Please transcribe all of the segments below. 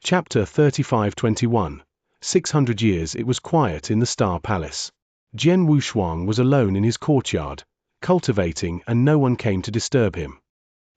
Chapter 35-21. 600 years it was quiet in the Star Palace. Jian Wushuang was alone in his courtyard, cultivating, and no one came to disturb him.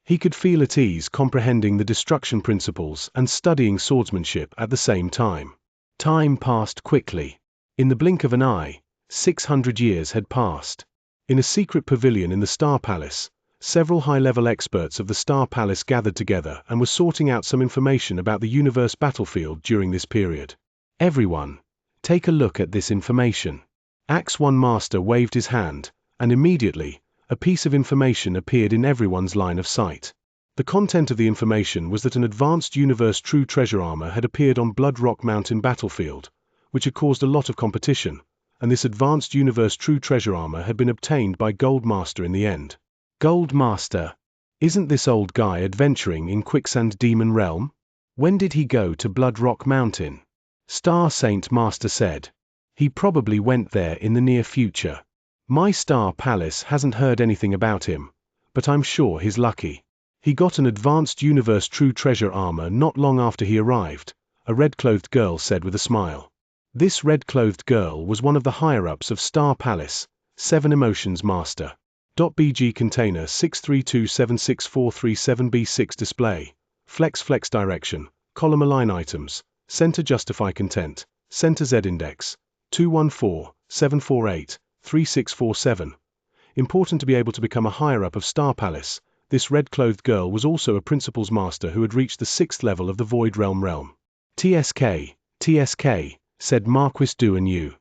He could feel at ease comprehending the destruction principles and studying swordsmanship at the same time. Time passed quickly. In the blink of an eye, 600 years had passed. In a secret pavilion in the Star Palace, several high-level experts of the Star Palace gathered together and were sorting out some information about the universe battlefield during this period. Everyone, take a look at this information. Axe 1 Master waved his hand, and immediately, a piece of information appeared in everyone's line of sight. The content of the information was that an advanced universe true treasure armor had appeared on Blood Rock Mountain battlefield, which had caused a lot of competition, and this advanced universe true treasure armor had been obtained by Gold Master in the end. Gold Master? Isn't this old guy adventuring in Quicksand Demon Realm? When did he go to Blood Rock Mountain? Star Saint Master said. He probably went there in the near future. My Star Palace hasn't heard anything about him, but I'm sure he's lucky. He got an advanced universe true treasure armor not long after he arrived, a red-clothed girl said with a smile. This red-clothed girl was one of the higher-ups of Star Palace, 7 Emotions Master. .bg container 632764337b6 display, flex direction, column align items, center justify content, center Z index, 214-748-3647. Important to be able to become a higher-up of Star Palace, this red-clothed girl was also a Principal's Master who had reached the 6th level of the Void Realm. TSK, said Marquis Duan Yu.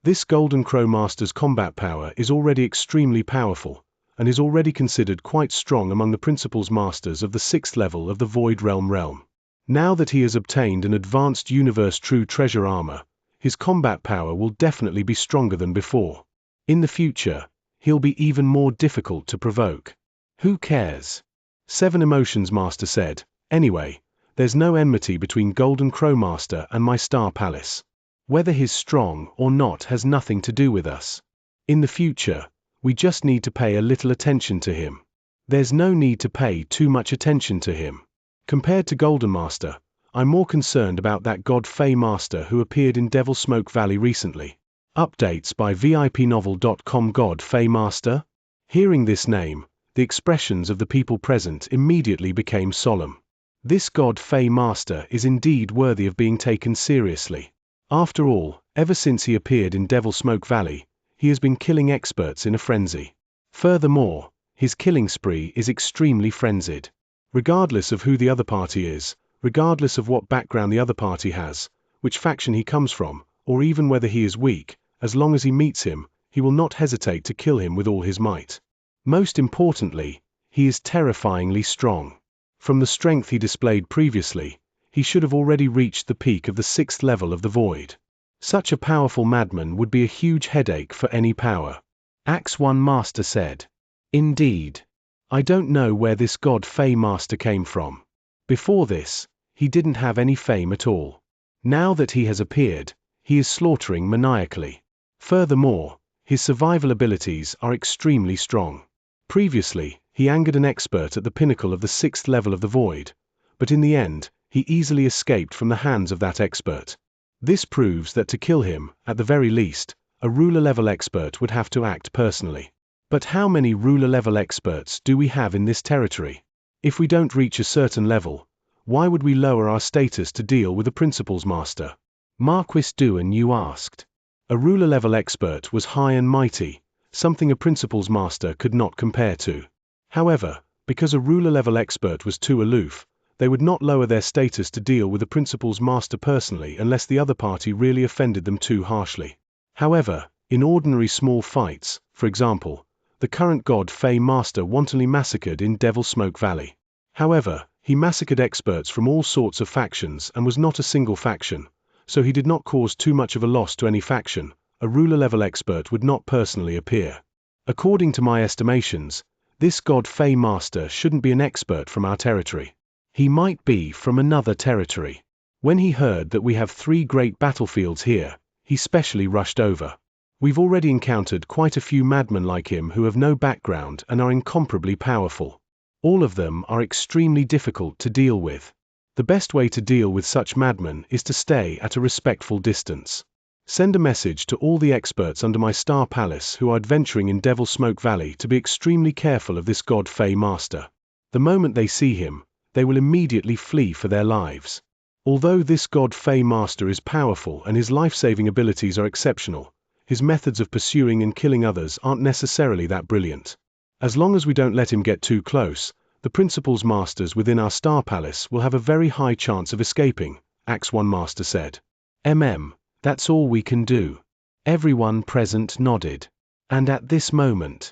This Golden Crow Master's combat power is already extremely powerful, and is already considered quite strong among the Principal's Masters of the 6th level of the Void Realm. Now that he has obtained an advanced universe true treasure armor, his combat power will definitely be stronger than before. In the future, he'll be even more difficult to provoke. Who cares? 7 Emotions Master said. Anyway, there's no enmity between Golden Crow Master and my Star Palace. Whether he's strong or not has nothing to do with us. In the future, we just need to pay a little attention to him. There's no need to pay too much attention to him. Compared to Golden Master, I'm more concerned about that God Fey Master who appeared in Devil Smoke Valley recently. Updates by VIPnovel.com. God Fey Master? Hearing this name, the expressions of the people present immediately became solemn. This God Fey Master is indeed worthy of being taken seriously. After all, ever since he appeared in Devil Smoke Valley, he has been killing experts in a frenzy. Furthermore, his killing spree is extremely frenzied. Regardless of who the other party is, regardless of what background the other party has, which faction he comes from, or even whether he is weak, as long as he meets him, he will not hesitate to kill him with all his might. Most importantly, he is terrifyingly strong. From the strength he displayed previously, he should have already reached the peak of the 6th level of the Void. Such a powerful madman would be a huge headache for any power. Axe 1 Master said. Indeed. I don't know where this God Fey Master came from. Before this, he didn't have any fame at all. Now that he has appeared, he is slaughtering maniacally. Furthermore, his survival abilities are extremely strong. Previously, he angered an expert at the pinnacle of the 6th level of the Void, but in the end, he easily escaped from the hands of that expert. This proves that to kill him, at the very least, a ruler-level expert would have to act personally. But how many ruler-level experts do we have in this territory? If we don't reach a certain level, why would we lower our status to deal with a Principal's Master? Marquis Duan Yu asked. A ruler-level expert was high and mighty, something a Principal's Master could not compare to. However, because a ruler-level expert was too aloof, they would not lower their status to deal with the Principal's Master personally unless the other party really offended them too harshly. However, in ordinary small fights, for example, the current God Fey Master wantonly massacred in Devil Smoke Valley. However, he massacred experts from all sorts of factions and was not a single faction, so he did not cause too much of a loss to any faction. A ruler-level expert would not personally appear. According to my estimations, this God Fey Master shouldn't be an expert from our territory. He might be from another territory. When he heard that we have 3 great battlefields here, he specially rushed over. We've already encountered quite a few madmen like him who have no background and are incomparably powerful. All of them are extremely difficult to deal with. The best way to deal with such madmen is to stay at a respectful distance. Send a message to all the experts under my Star Palace who are adventuring in Devil Smoke Valley to be extremely careful of this God Fey Master. The moment they see him, they will immediately flee for their lives. Although this God Fey Master is powerful and his life-saving abilities are exceptional, his methods of pursuing and killing others aren't necessarily that brilliant. As long as we don't let him get too close, the Principal's masters within our Star Palace will have a very high chance of escaping, Axe One Master said. That's all we can do. Everyone present nodded. And at this moment,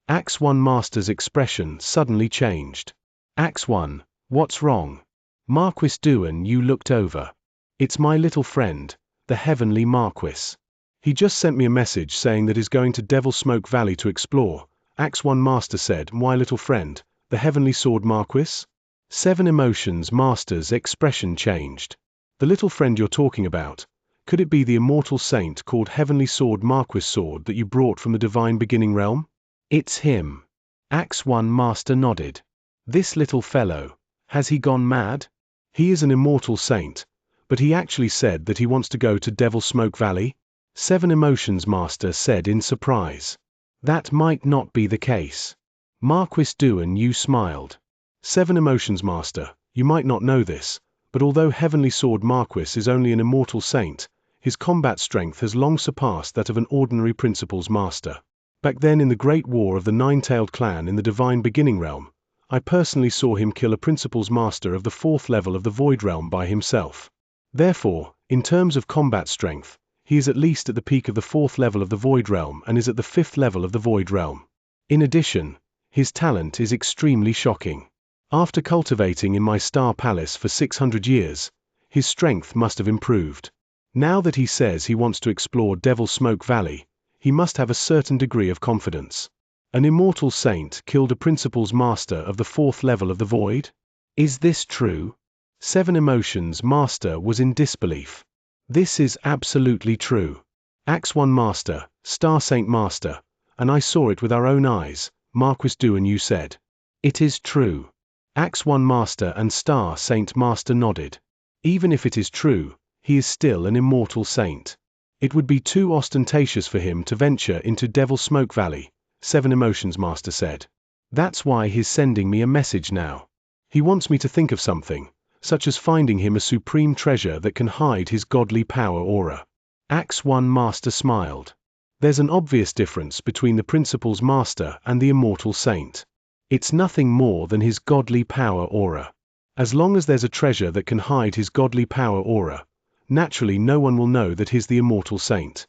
Axe One Master's expression suddenly changed. Axe One, what's wrong? Marquis Duan, you looked over. It's my little friend, the Heavenly Marquis. He just sent me a message saying that he's going to Devil Smoke Valley to explore. Axe One Master said, my little friend, the Heavenly Sword Marquis? 7 Emotions Master's expression changed. The little friend you're talking about, could it be the immortal saint called Heavenly Sword Marquis Sword that you brought from the Divine Beginning Realm? It's him. Axe One Master nodded. This little fellow, has he gone mad? He is an immortal saint, but he actually said that he wants to go to Devil Smoke Valley? 7 Emotions Master said in surprise. That might not be the case. Marquis Duan, you smiled. 7 Emotions Master, you might not know this, but although Heavenly Sword Marquis is only an immortal saint, his combat strength has long surpassed that of an ordinary Principal's Master. Back then in the Great War of the Nine-Tailed Clan in the Divine Beginning Realm, I personally saw him kill a Principal's Master of the 4th level of the Void Realm by himself. Therefore, in terms of combat strength, he is at least at the peak of the 4th level of the Void Realm and is at the 5th level of the Void Realm. In addition, his talent is extremely shocking. After cultivating in my Star Palace for 600 years, his strength must have improved. Now that he says he wants to explore Devil Smoke Valley, he must have a certain degree of confidence. An immortal saint killed a Principal's Master of the 4th level of the Void? Is this true? 7 Emotions Master was in disbelief. This is absolutely true. Axe One Master, Star Saint Master, and I saw it with our own eyes, Marquis Duan, you said. It is true. Axe One Master and Star Saint Master nodded. Even if it is true, he is still an immortal saint. It would be too ostentatious for him to venture into Devil Smoke Valley, 7 Emotions Master said. That's why he's sending me a message now. He wants me to think of something, such as finding him a supreme treasure that can hide his godly power aura. Axe One Master smiled. There's an obvious difference between the Principal's Master and the immortal saint. It's nothing more than his godly power aura. As long as there's a treasure that can hide his godly power aura, naturally no one will know that he's the immortal saint.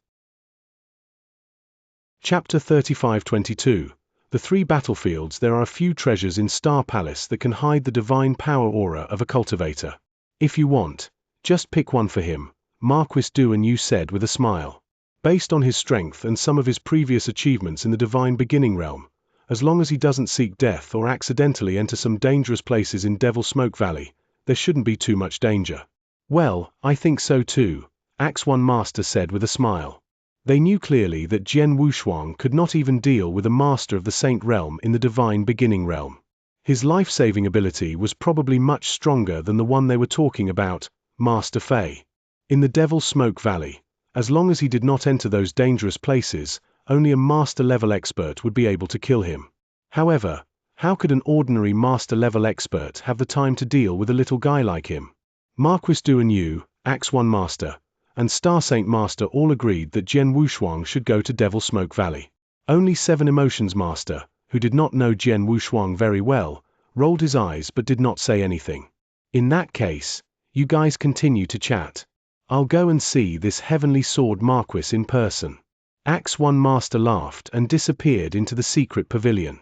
Chapter 35-22. The 3 battlefields. There are a few treasures in Star Palace that can hide the divine power aura of a cultivator. If you want, just pick one for him, Marquis Duan, you said with a smile. Based on his strength and some of his previous achievements in the Divine Beginning Realm, as long as he doesn't seek death or accidentally enter some dangerous places in Devil Smoke Valley, there shouldn't be too much danger. Well, I think so too, Axe One Master said with a smile. They knew clearly that Jian Wushuang could not even deal with a master of the Saint Realm in the Divine Beginning Realm. His life-saving ability was probably much stronger than the one they were talking about, Master Fei. In the Devil Smoke Valley, as long as he did not enter those dangerous places, only a master-level expert would be able to kill him. However, how could an ordinary master-level expert have the time to deal with a little guy like him? Marquis Duan Yu, Axe One Master, and Star Saint Master all agreed that Jian Wushuang should go to Devil Smoke Valley. Only 7 Emotions Master, who did not know Jian Wushuang very well, rolled his eyes but did not say anything. In that case, you guys continue to chat. I'll go and see this Heavenly Sword Marquis in person. Axe One Master laughed and disappeared into the secret pavilion.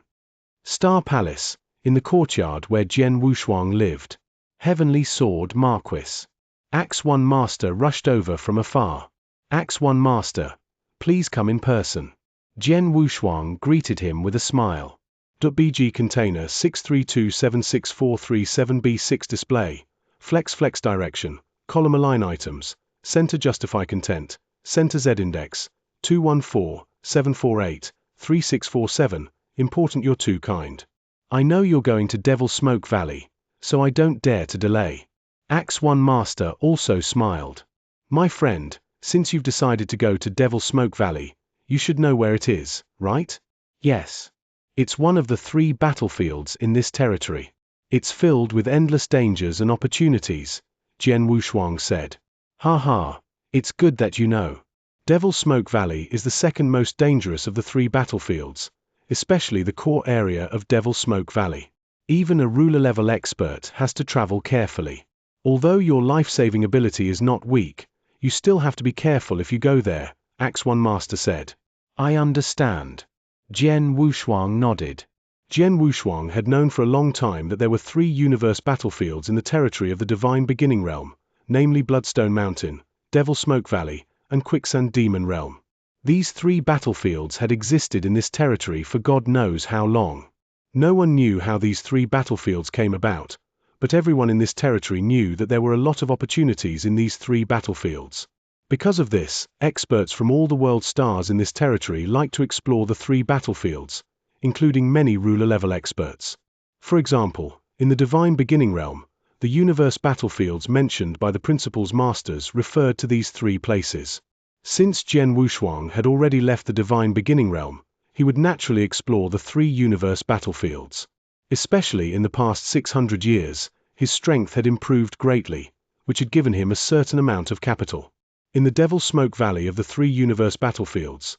Star Palace, in the courtyard where Jian Wushuang lived. Heavenly Sword Marquis. Axe One Master rushed over from afar. Axe One Master, please come in person. Jian Wushuang greeted him with a smile. .bg container 632764337b6 display. Flex direction, column align items, center justify content, center Z index, 214-748-3647, important you're too kind. I know you're going to Devil Smoke Valley, so I don't dare to delay. Axe 1 Master also smiled. My friend, since you've decided to go to Devil Smoke Valley, you should know where it is, right? Yes. It's one of the 3 battlefields in this territory. It's filled with endless dangers and opportunities, Jian Wushuang said. Ha ha, it's good that you know. Devil Smoke Valley is the second most dangerous of the 3 battlefields, especially the core area of Devil Smoke Valley. Even a ruler-level expert has to travel carefully. Although your life-saving ability is not weak, you still have to be careful if you go there, Axe 1 Master said. I understand. Jian Wushuang nodded. Jian Wushuang had known for a long time that there were 3 universe battlefields in the territory of the Divine Beginning Realm, namely Bloodstone Mountain, Devil Smoke Valley, and Quicksand Demon Realm. These 3 battlefields had existed in this territory for God knows how long. No one knew how these 3 battlefields came about, but everyone in this territory knew that there were a lot of opportunities in these 3 battlefields. Because of this, experts from all the world stars in this territory like to explore the 3 battlefields, including many ruler-level experts. For example, in the Divine Beginning Realm, the universe battlefields mentioned by the Principal's Masters referred to these 3 places. Since Jian Wushuang had already left the Divine Beginning Realm, he would naturally explore the 3 universe battlefields. Especially in the past 600 years, his strength had improved greatly, which had given him a certain amount of capital. In the Devil Smoke Valley of the 3 universe battlefields,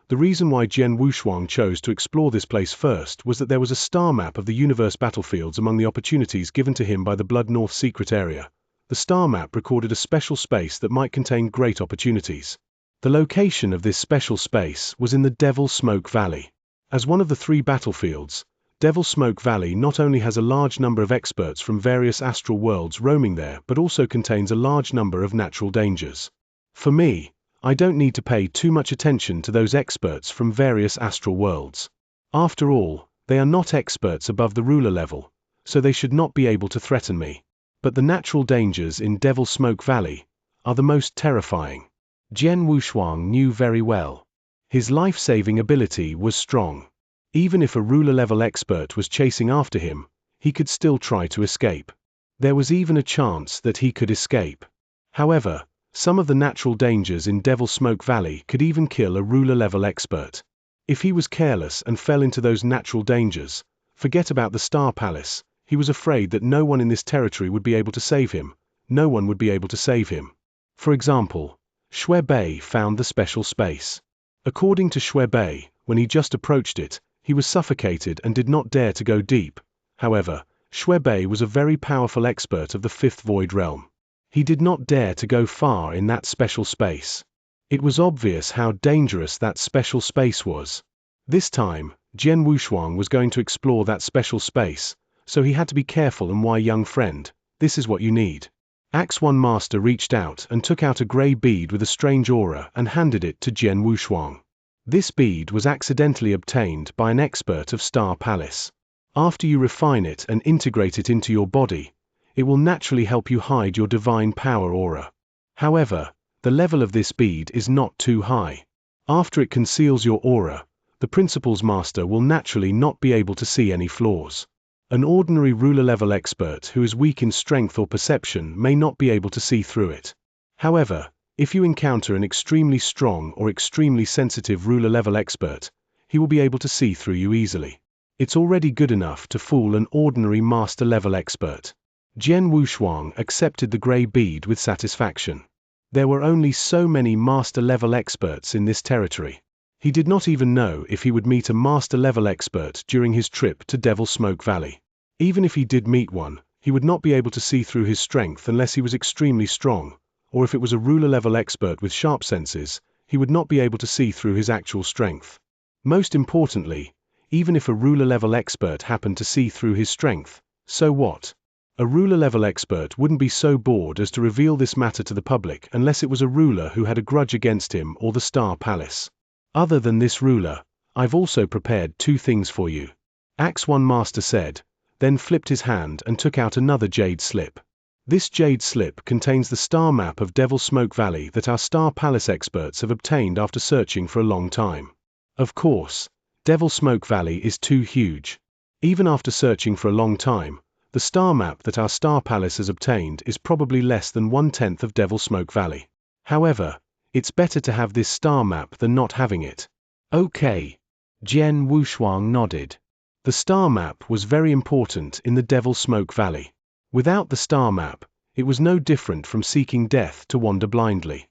the reason why Jian Wushuang chose to explore this place first was that there was a star map of the universe battlefields among the opportunities given to him by the Blood North secret area. The star map recorded a special space that might contain great opportunities. The location of this special space was in the Devil Smoke Valley. As one of the 3 battlefields, Devil Smoke Valley not only has a large number of experts from various astral worlds roaming there but also contains a large number of natural dangers. For me, I don't need to pay too much attention to those experts from various astral worlds. After all, they are not experts above the ruler level, so they should not be able to threaten me. But the natural dangers in Devil Smoke Valley are the most terrifying. Jian Wushuang knew very well. His life-saving ability was strong. Even if a ruler-level expert was chasing after him, he could still try to escape. There was even a chance that he could escape. However, some of the natural dangers in Devil Smoke Valley could even kill a ruler-level expert. If he was careless and fell into those natural dangers, forget about the Star Palace, he was afraid that no one in this territory would be able to save him. No one would be able to save him. For example, Shui Bei found the special space. According to Shui Bei, when he just approached it, he was suffocated and did not dare to go deep. However, Shui Bei was a very powerful expert of the 5th Void Realm. He did not dare to go far in that special space. It was obvious how dangerous that special space was. This time, Jian Wushuang was going to explore that special space, so he had to be careful. And why, young friend, this is what you need. Axe 1 Master reached out and took out a grey bead with a strange aura and handed it to Jian Wushuang. This bead was accidentally obtained by an expert of Star Palace. After you refine it and integrate it into your body, it will naturally help you hide your divine power aura. However, the level of this bead is not too high. After it conceals your aura, the Principal's Master will naturally not be able to see any flaws. An ordinary ruler-level expert who is weak in strength or perception may not be able to see through it. However, if you encounter an extremely strong or extremely sensitive ruler-level expert, he will be able to see through you easily. It's already good enough to fool an ordinary master-level expert. Jian Wushuang accepted the grey bead with satisfaction. There were only so many master-level experts in this territory. He did not even know if he would meet a master-level expert during his trip to Devil Smoke Valley. Even if he did meet one, he would not be able to see through his strength unless he was extremely strong, or if it was a ruler-level expert with sharp senses, he would not be able to see through his actual strength. Most importantly, even if a ruler-level expert happened to see through his strength, so what? A ruler-level expert wouldn't be so bored as to reveal this matter to the public unless it was a ruler who had a grudge against him or the Star Palace. Other than this ruler, I've also prepared 2 things for you. Axe 1 Master said, then flipped his hand and took out another jade slip. This jade slip contains the star map of Devil Smoke Valley that our Star Palace experts have obtained after searching for a long time. Of course, Devil Smoke Valley is too huge. Even after searching for a long time, The star map that our Star Palace has obtained is probably less than 1/10 of Devil Smoke Valley. However, it's better to have this star map than not having it. Okay. Jian Wushuang nodded. The star map was very important in the Devil Smoke Valley. Without the star map, it was no different from seeking death to wander blindly.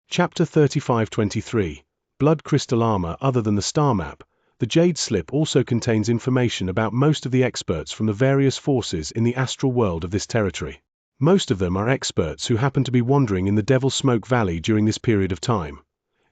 Chapter 3523, Blood Crystal Armor. Other than the star map, the Jade Slip also contains information about most of the experts from the various forces in the astral world of this territory. Most of them are experts who happen to be wandering in the Devil Smoke Valley during this period of time,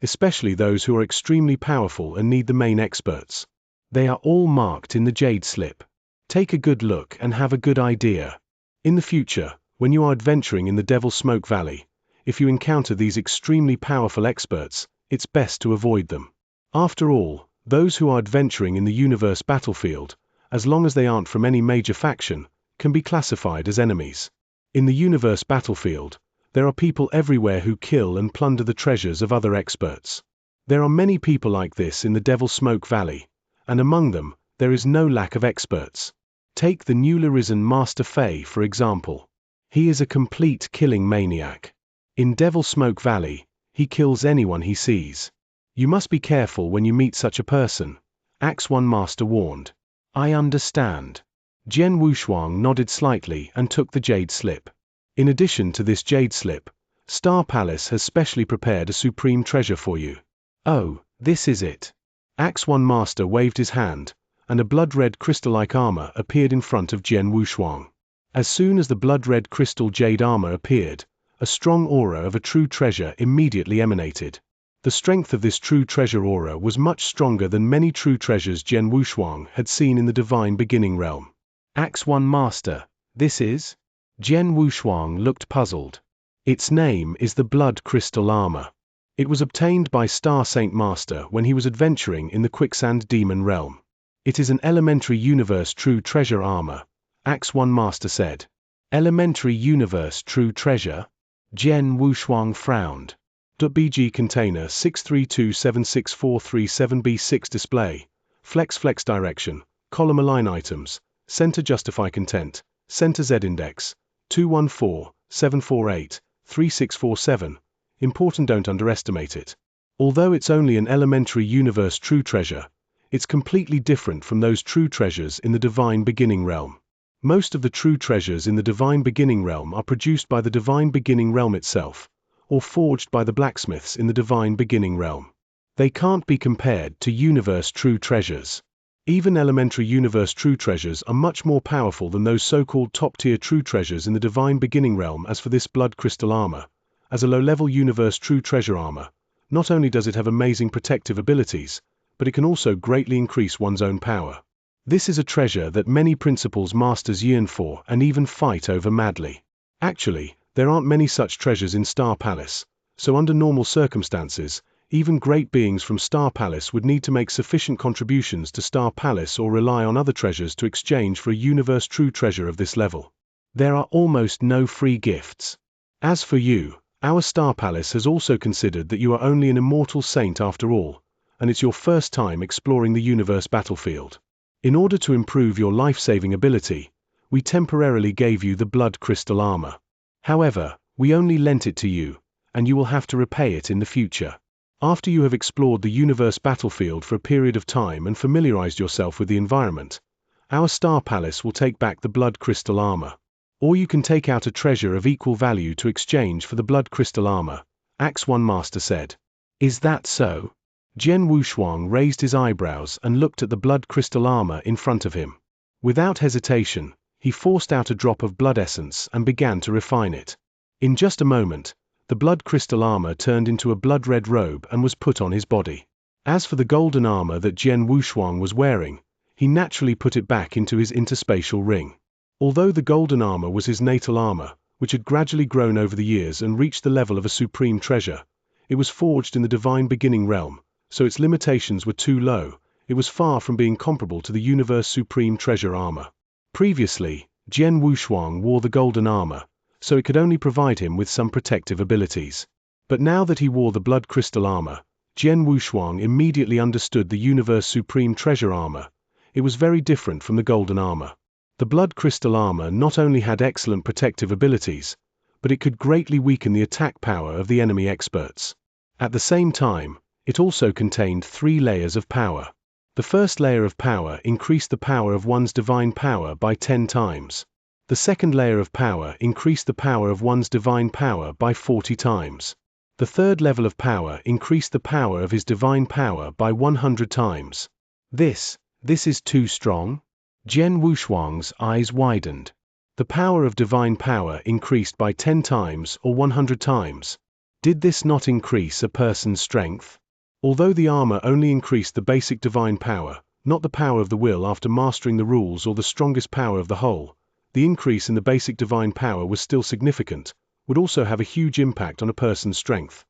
especially those who are extremely powerful and need the main experts. They are all marked in the Jade Slip. Take a good look and have a good idea. In the future, when you are adventuring in the Devil Smoke Valley, if you encounter these extremely powerful experts, it's best to avoid them. After all, those who are adventuring in the universe battlefield, as long as they aren't from any major faction, can be classified as enemies. In the universe battlefield, there are people everywhere who kill and plunder the treasures of other experts. There are many people like this in the Devil Smoke Valley, and among them, there is no lack of experts. Take the newly risen Master Fei, for example. He is a complete killing maniac. In Devil Smoke Valley, he kills anyone he sees. You must be careful when you meet such a person, Axe One Master warned. I understand. Jian Wushuang nodded slightly and took the Jade Slip. In addition to this Jade Slip, Star Palace has specially prepared a supreme treasure for you. Oh, this is it. Axe One Master waved his hand, and a blood-red crystal-like armor appeared in front of Jian Wushuang. As soon as the blood-red crystal jade armor appeared, a strong aura of a true treasure immediately emanated. The strength of this true treasure aura was much stronger than many true treasures Jian Wushuang had seen in the divine beginning realm. Axe One Master, this is? Jian Wushuang looked puzzled. Its name is the Blood Crystal Armor. It was obtained by Star Saint Master when he was adventuring in the Quicksand Demon realm. It is an elementary universe true treasure armor, Axe One Master said. Elementary universe true treasure? Jian Wushuang frowned. .bg container 632764337b6 display, flex direction, column align items, center justify content, center Z index, 214-748-3647. Important, don't underestimate it. Although it's only an elementary universe true treasure, it's completely different from those true treasures in the divine beginning realm. Most of the true treasures in the divine beginning realm are produced by the divine beginning realm itself, or forged by the blacksmiths in the divine beginning realm. They can't be compared to universe true treasures. Even elementary universe true treasures are much more powerful than those so-called top-tier true treasures in the divine beginning realm. As for this blood crystal armor, as a low-level universe true treasure armor, not only does it have amazing protective abilities, but it can also greatly increase one's own power. This is a treasure that many principles masters yearn for and even fight over madly. Actually, there aren't many such treasures in Star Palace, so under normal circumstances, even great beings from Star Palace would need to make sufficient contributions to Star Palace or rely on other treasures to exchange for a universe true treasure of this level. There are almost no free gifts. As for you, our Star Palace has also considered that you are only an immortal saint after all, and it's your first time exploring the universe battlefield. In order to improve your life-saving ability, we temporarily gave you the blood crystal armor. However, we only lent it to you, and you will have to repay it in the future. After you have explored the universe battlefield for a period of time and familiarized yourself with the environment, our Star Palace will take back the blood crystal armor. Or you can take out a treasure of equal value to exchange for the blood crystal armor, Axe One Master said. Is that so? Jian Wushuang raised his eyebrows and looked at the blood crystal armor in front of him. Without hesitation, he forced out a drop of blood essence and began to refine it. In just a moment, the blood crystal armor turned into a blood-red robe and was put on his body. As for the golden armor that Jian Wushuang was wearing, he naturally put it back into his interspatial ring. Although the golden armor was his natal armor, which had gradually grown over the years and reached the level of a supreme treasure, it was forged in the divine beginning realm, so its limitations were too low. It was far from being comparable to the universe supreme treasure armor. Previously, Jian Wushuang wore the golden armor, so it could only provide him with some protective abilities. But now that he wore the blood crystal armor, Jian Wushuang immediately understood the universe supreme treasure armor. it was very different from the golden armor. The blood crystal armor not only had excellent protective abilities, but it could greatly weaken the attack power of the enemy experts. At the same time, it also contained 3 layers of power. The first layer of power increased the power of one's divine power by 10 times. The second layer of power increased the power of one's divine power by 40 times. The third level of power increased the power of his divine power by 100 times. This is too strong? Jian Wushuang's eyes widened. The power of divine power increased by 10 times or 100 times. Did this not increase a person's strength? Although the armor only increased the basic divine power, not the power of the will after mastering the rules or the strongest power of the whole, the increase in the basic divine power was still significant, would also have a huge impact on a person's strength.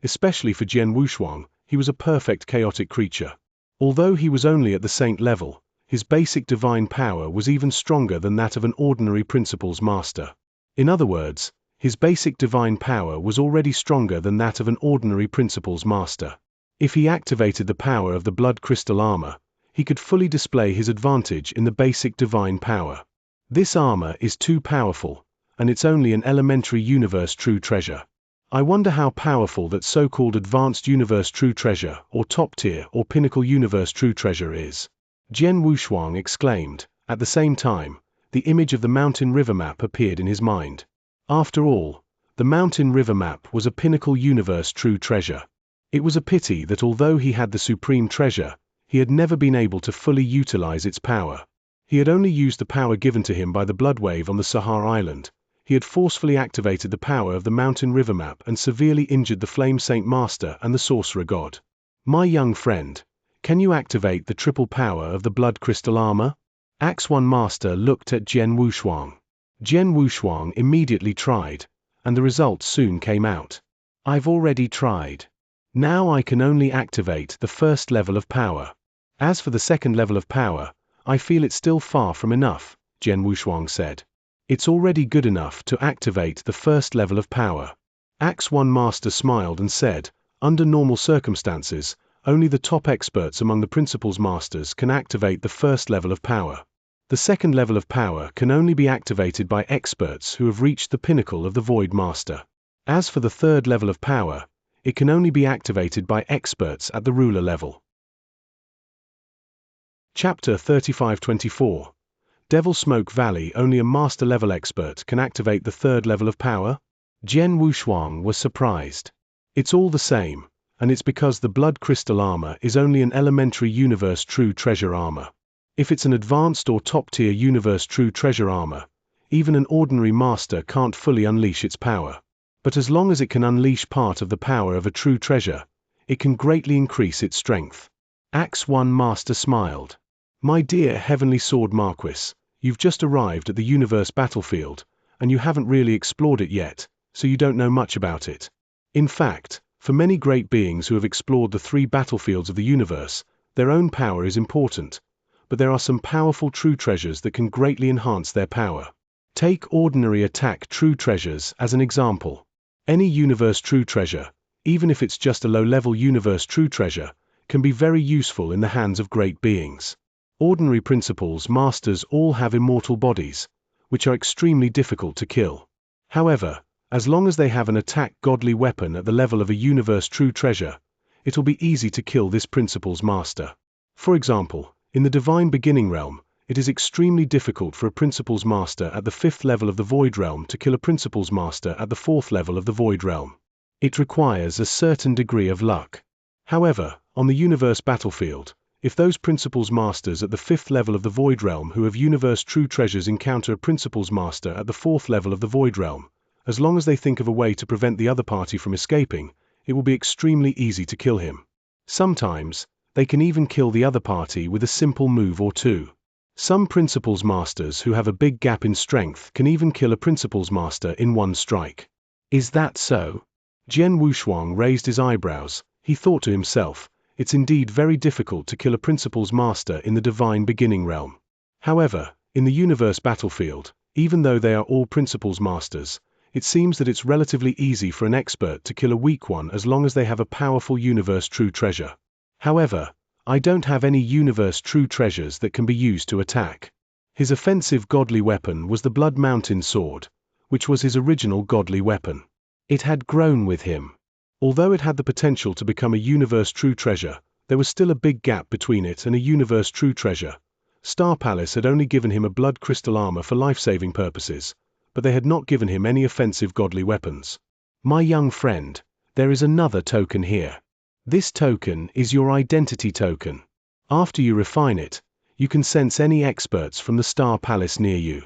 Especially for Jian Wushuang, he was a perfect chaotic creature. Although he was only at the saint level, his basic divine power was even stronger than that of an ordinary principles master. In other words, his basic divine power was already stronger than that of an ordinary principles master. If he activated the power of the blood crystal armor, he could fully display his advantage in the basic divine power. This armor is too powerful, and it's only an elementary universe true treasure. I wonder how powerful that so-called advanced universe true treasure, or top tier or pinnacle universe true treasure is. Jian Wushuang exclaimed. At the same time, the image of the mountain river map appeared in his mind. After all, the mountain river map was a pinnacle universe true treasure. It was a pity that although he had the supreme treasure, he had never been able to fully utilize its power. He had only used the power given to him by the blood wave on the Sahara Island. He had forcefully activated the power of the mountain river map and severely injured the Flame Saint Master and the Sorcerer God. My young friend, can you activate the triple power of the blood crystal armor? Axe 1 Master looked at Jian Wushuang. Jian Wushuang immediately tried, and the results soon came out. I've already tried. Now I can only activate the first level of power. As for the second level of power, I feel it's still far from enough, Jian Wushuang said. It's already good enough to activate the first level of power. Axe 1 Master smiled and said, under normal circumstances, only the top experts among the principles masters can activate the first level of power. The second level of power can only be activated by experts who have reached the pinnacle of the Void Master. As for the third level of power, it can only be activated by experts at the ruler level. Chapter 3524. Devil Smoke Valley. Only a master level expert can activate the third level of power? Jian Wushuang was surprised. It's all the same, and it's because the blood crystal armor is only an elementary universe true treasure armor. If it's an advanced or top tier universe true treasure armor, even an ordinary master can't fully unleash its power. But as long as it can unleash part of the power of a true treasure, it can greatly increase its strength. Axe 1 Master smiled. My dear Heavenly Sword Marquis, you've just arrived at the universe battlefield, and you haven't really explored it yet, so you don't know much about it. In fact, for many great beings who have explored the 3 battlefields of the universe, their own power is important, but there are some powerful true treasures that can greatly enhance their power. Take ordinary attack true treasures as an example. Any universe true treasure, even if it's just a low-level universe true treasure, can be very useful in the hands of great beings. Ordinary principles masters all have immortal bodies, which are extremely difficult to kill. However, as long as they have an attack godly weapon at the level of a universe true treasure, it'll be easy to kill this principle's master. For example, in the divine beginning realm, it is extremely difficult for a principles master at the 5th level of the void realm to kill a principles master at the 4th level of the void realm. It requires a certain degree of luck. However, on the universe battlefield, if those principles masters at the 5th level of the void realm who have universe true treasures encounter a principles master at the 4th level of the void realm, as long as they think of a way to prevent the other party from escaping, it will be extremely easy to kill him. Sometimes, they can even kill the other party with a simple move or two. Some principles masters who have a big gap in strength can even kill a principles master in one strike. Is that so? Jian Wushuang raised his eyebrows. He thought to himself, it's indeed very difficult to kill a principles master in the divine beginning realm. However, in the universe battlefield, even though they are all principles masters, it seems that it's relatively easy for an expert to kill a weak one as long as they have a powerful universe true treasure. However, I don't have any universe true treasures that can be used to attack. His offensive godly weapon was the Blood Mountain sword, which was his original godly weapon. It had grown with him. Although it had the potential to become a universe true treasure, there was still a big gap between it and a universe true treasure. Star Palace had only given him a blood crystal armor for life-saving purposes, but they had not given him any offensive godly weapons. My young friend, there is another token here. This token is your identity token. After you refine it, you can sense any experts from the Star Palace near you.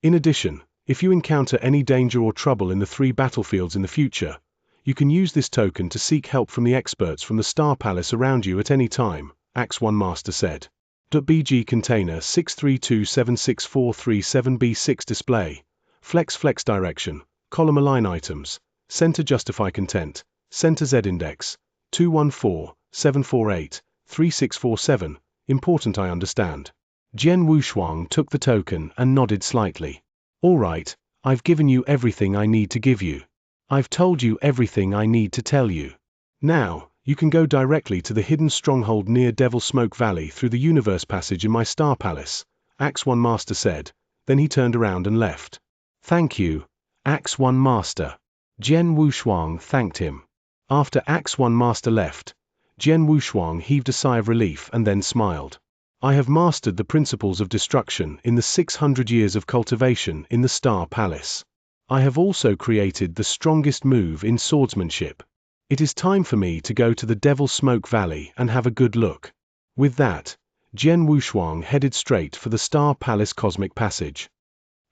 In addition, if you encounter any danger or trouble in the 3 battlefields in the future, you can use this token to seek help from the experts from the Star Palace around you at any time, Axe 1 Master said. .bg container 632764337b6 display. Flex direction, column align items, center justify content, center Z index, 214-748-3647, important I understand. Jian Wushuang took the token and nodded slightly. All right, I've given you everything I need to give you. I've told you everything I need to tell you. Now, you can go directly to the hidden stronghold near Devil Smoke Valley through the universe passage in my Star Palace, Axe 1 Master said, then he turned around and left. Thank you, Axe 1 Master. Jian Wushuang thanked him. After Axe 1 Master left, Jian Wushuang heaved a sigh of relief and then smiled. I have mastered the principles of destruction in the 600 years of cultivation in the Star Palace. I have also created the strongest move in swordsmanship. It is time for me to go to the Devil Smoke Valley and have a good look. With that, Jian Wushuang headed straight for the Star Palace Cosmic Passage.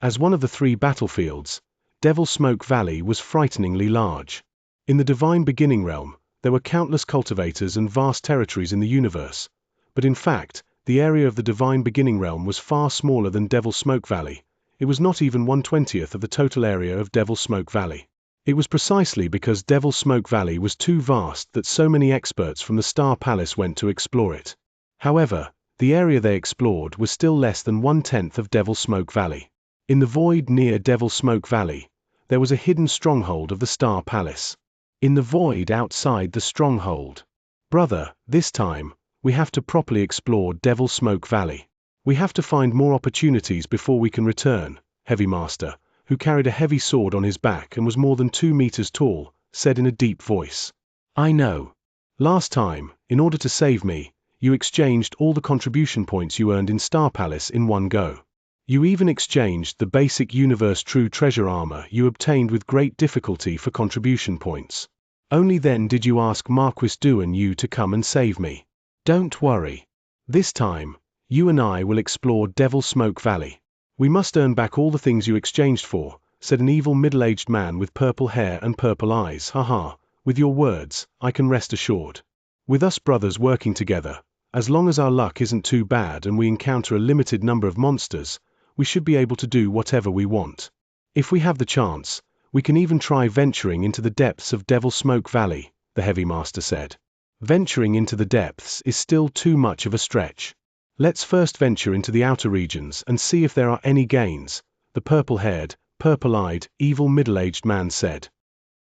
As one of the 3 battlefields, Devil Smoke Valley was frighteningly large. In the Divine Beginning Realm, there were countless cultivators and vast territories in the universe, but in fact, the area of the Divine Beginning Realm was far smaller than Devil Smoke Valley. It was not even 1/20th of the total area of Devil Smoke Valley. It was precisely because Devil Smoke Valley was too vast that so many experts from the Star Palace went to explore it. However, the area they explored was still less than 1/10 of Devil Smoke Valley. In the void near Devil Smoke Valley, there was a hidden stronghold of the Star Palace. In the void outside the stronghold. Brother, this time, we have to properly explore Devil Smoke Valley. We have to find more opportunities before we can return, Heavy Master, who carried a heavy sword on his back and was more than 2 meters tall, said in a deep voice. I know. Last time, in order to save me, you exchanged all the contribution points you earned in Star Palace in one go. You even exchanged the basic universe true treasure armor you obtained with great difficulty for contribution points. Only then did you ask Marquis Du and you to come and save me. Don't worry. This time, you and I will explore Devil Smoke Valley. We must earn back all the things you exchanged for, said an evil middle-aged man with purple hair and purple eyes. Haha, with your words, I can rest assured. With us brothers working together, as long as our luck isn't too bad and we encounter a limited number of monsters, we should be able to do whatever we want. If we have the chance, we can even try venturing into the depths of Devil Smoke Valley, the Heavy Master said. Venturing into the depths is still too much of a stretch. Let's first venture into the outer regions and see if there are any gains, the purple-haired, purple-eyed, evil middle-aged man said.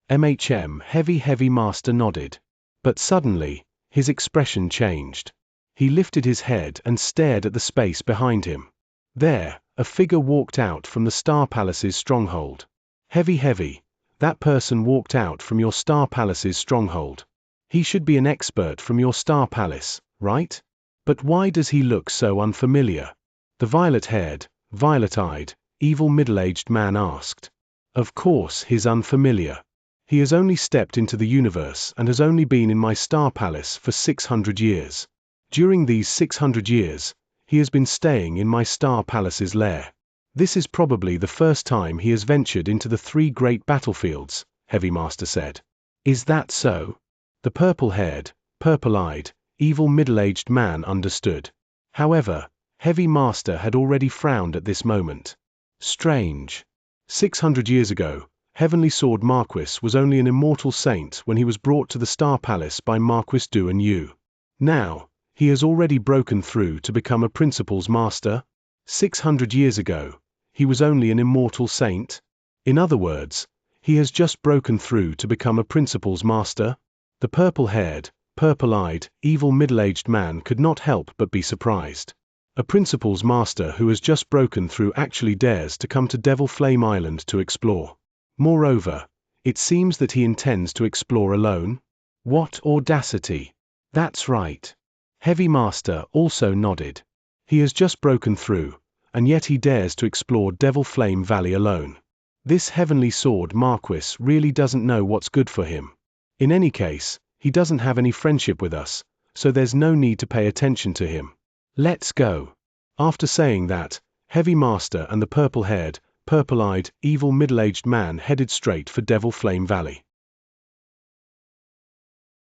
Heavy Master nodded. But suddenly, his expression changed. He lifted his head and stared at the space behind him. There, a figure walked out from the Star Palace's stronghold. Heavy, that person walked out from your Star Palace's stronghold. He should be an expert from your Star Palace, right? But why does he look so unfamiliar? The violet-haired, violet-eyed, evil middle-aged man asked. Of course he's unfamiliar. He has only stepped into the universe and has only been in my Star Palace for 600 years. During these 600 years, he has been staying in my Star Palace's lair. This is probably the first time he has ventured into the 3 great battlefields, Heavy Master said. Is that so? The purple-haired, purple-eyed, evil middle-aged man understood. However, Heavy Master had already frowned at this moment. Strange. 600 years ago, Heavenly Sword Marquis was only an immortal saint when he was brought to the Star Palace by Marquis Du and you. Now, he has already broken through to become a Principal's Master? 600 years ago, he was only an immortal saint? In other words, he has just broken through to become a Principal's Master? The purple-haired, purple-eyed, evil middle-aged man could not help but be surprised. A Principal's Master who has just broken through actually dares to come to Devil Flame Island to explore. Moreover, it seems that he intends to explore alone? What audacity! That's right. Heavy Master also nodded. He has just broken through, and yet he dares to explore Devil Flame Valley alone. This Heavenly Sword Marquis really doesn't know what's good for him. In any case, he doesn't have any friendship with us, so there's no need to pay attention to him. Let's go. After saying that, Heavy Master and the purple-haired, purple-eyed, evil middle-aged man headed straight for Devil Flame Valley.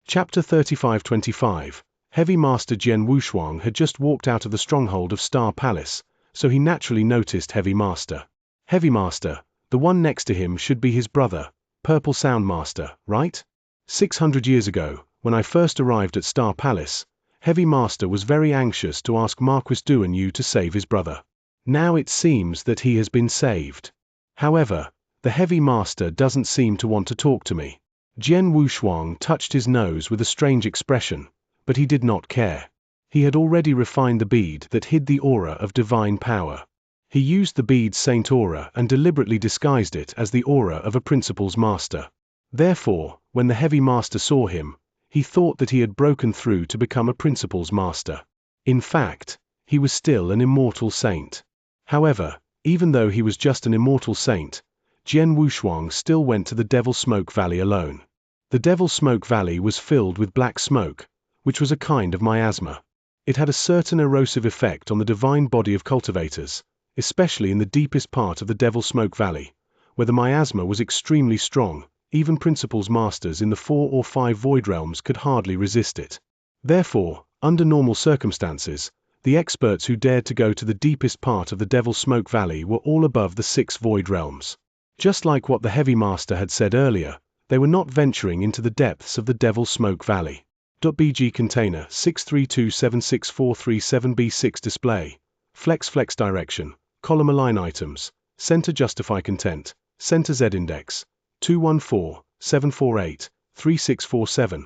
Chapter 35-25. Heavy Master Jian Wushuang had just walked out of the stronghold of Star Palace, so he naturally noticed Heavy Master. Heavy Master, the one next to him should be his brother, Purple Sound Master, right? 600 years ago, when I first arrived at Star Palace, Heavy Master was very anxious to ask Marquis Duan Yu to save his brother. Now it seems that he has been saved. However, the Heavy Master doesn't seem to want to talk to me. Jian Wushuang touched his nose with a strange expression, but he did not care. He had already refined the bead that hid the aura of divine power. He used the bead's Saint Aura and deliberately disguised it as the aura of a Principal's Master. Therefore, when the Heavy Master saw him, he thought that he had broken through to become a Principal's Master. In fact, he was still an immortal saint. However, even though he was just an immortal saint, Jian Wushuang still went to the Devil Smoke Valley alone. The Devil Smoke Valley was filled with black smoke, which was a kind of miasma. It had a certain erosive effect on the divine body of cultivators, especially in the deepest part of the Devil Smoke Valley, where the miasma was extremely strong. Even Principal's Masters in the 4 or 5 void realms could hardly resist it. Therefore, under normal circumstances, the experts who dared to go to the deepest part of the Devil Smoke Valley were all above the 6 void realms. Just like what the Heavy Master had said earlier, they were not venturing into the depths of the Devil Smoke Valley. .bg container 632764337b6 display. Flex direction, column align items, center justify content, center Z index. 214-748-3647.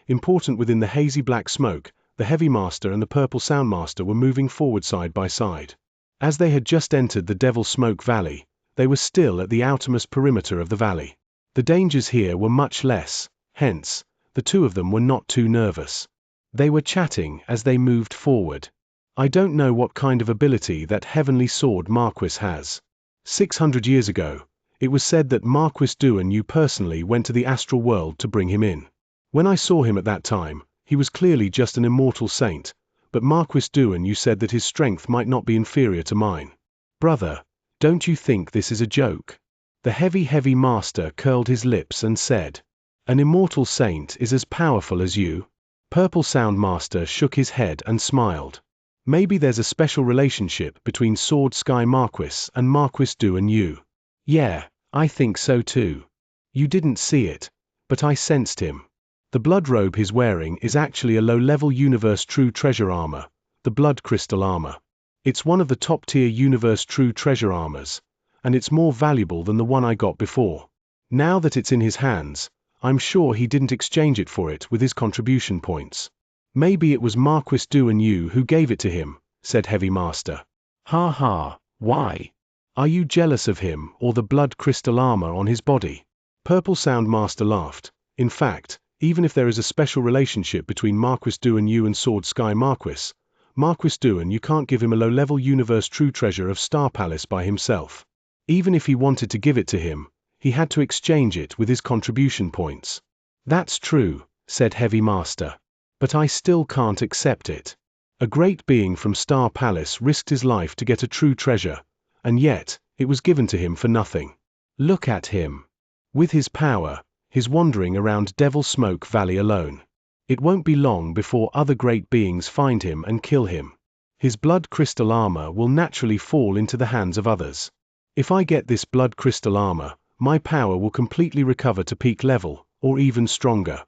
Important within the hazy black smoke, the Heavy Master and the Purple Sound Master were moving forward side by side. As they had just entered the Devil Smoke Valley, they were still at the outermost perimeter of the valley. The dangers here were much less, hence, the two of them were not too nervous. They were chatting as they moved forward. I don't know what kind of ability that Heavenly Sword Marquis has. 600 years ago, it was said that Marquis Duan Yu personally went to the astral world to bring him in. When I saw him at that time, he was clearly just an immortal saint, but Marquis Duan Yu said that his strength might not be inferior to mine. Brother, don't you think this is a joke? The Heavy Master curled his lips and said, an immortal saint is as powerful as you? Purple Sound Master shook his head and smiled. Maybe there's a special relationship between Sword Sky Marquis and Marquis Duan Yu. Yeah, I think so too. You didn't see it, but I sensed him. The blood robe he's wearing is actually a low-level Universe True Treasure armor, the Blood Crystal armor. It's one of the top-tier Universe True Treasure armors, and it's more valuable than the one I got before. Now that it's in his hands, I'm sure he didn't exchange it for it with his contribution points. Maybe it was Marquis Duan Yu who gave it to him, said Heavy Master. Ha ha, why? Are you jealous of him or the blood crystal armor on his body? Purple Sound Master laughed. In fact, even if there is a special relationship between Marquis Duan Yu and Sword Sky Marquis Duan Yu can't give him a low-level Universe True Treasure of Star Palace by himself. Even if he wanted to give it to him, he had to exchange it with his contribution points. That's true, said Heavy Master. But I still can't accept it. A great being from Star Palace risked his life to get a true treasure, and yet, it was given to him for nothing. Look at him. With his power, he's wandering around Devil Smoke Valley alone. It won't be long before other great beings find him and kill him. His blood crystal armor will naturally fall into the hands of others. If I get this blood crystal armor, my power will completely recover to peak level, or even stronger.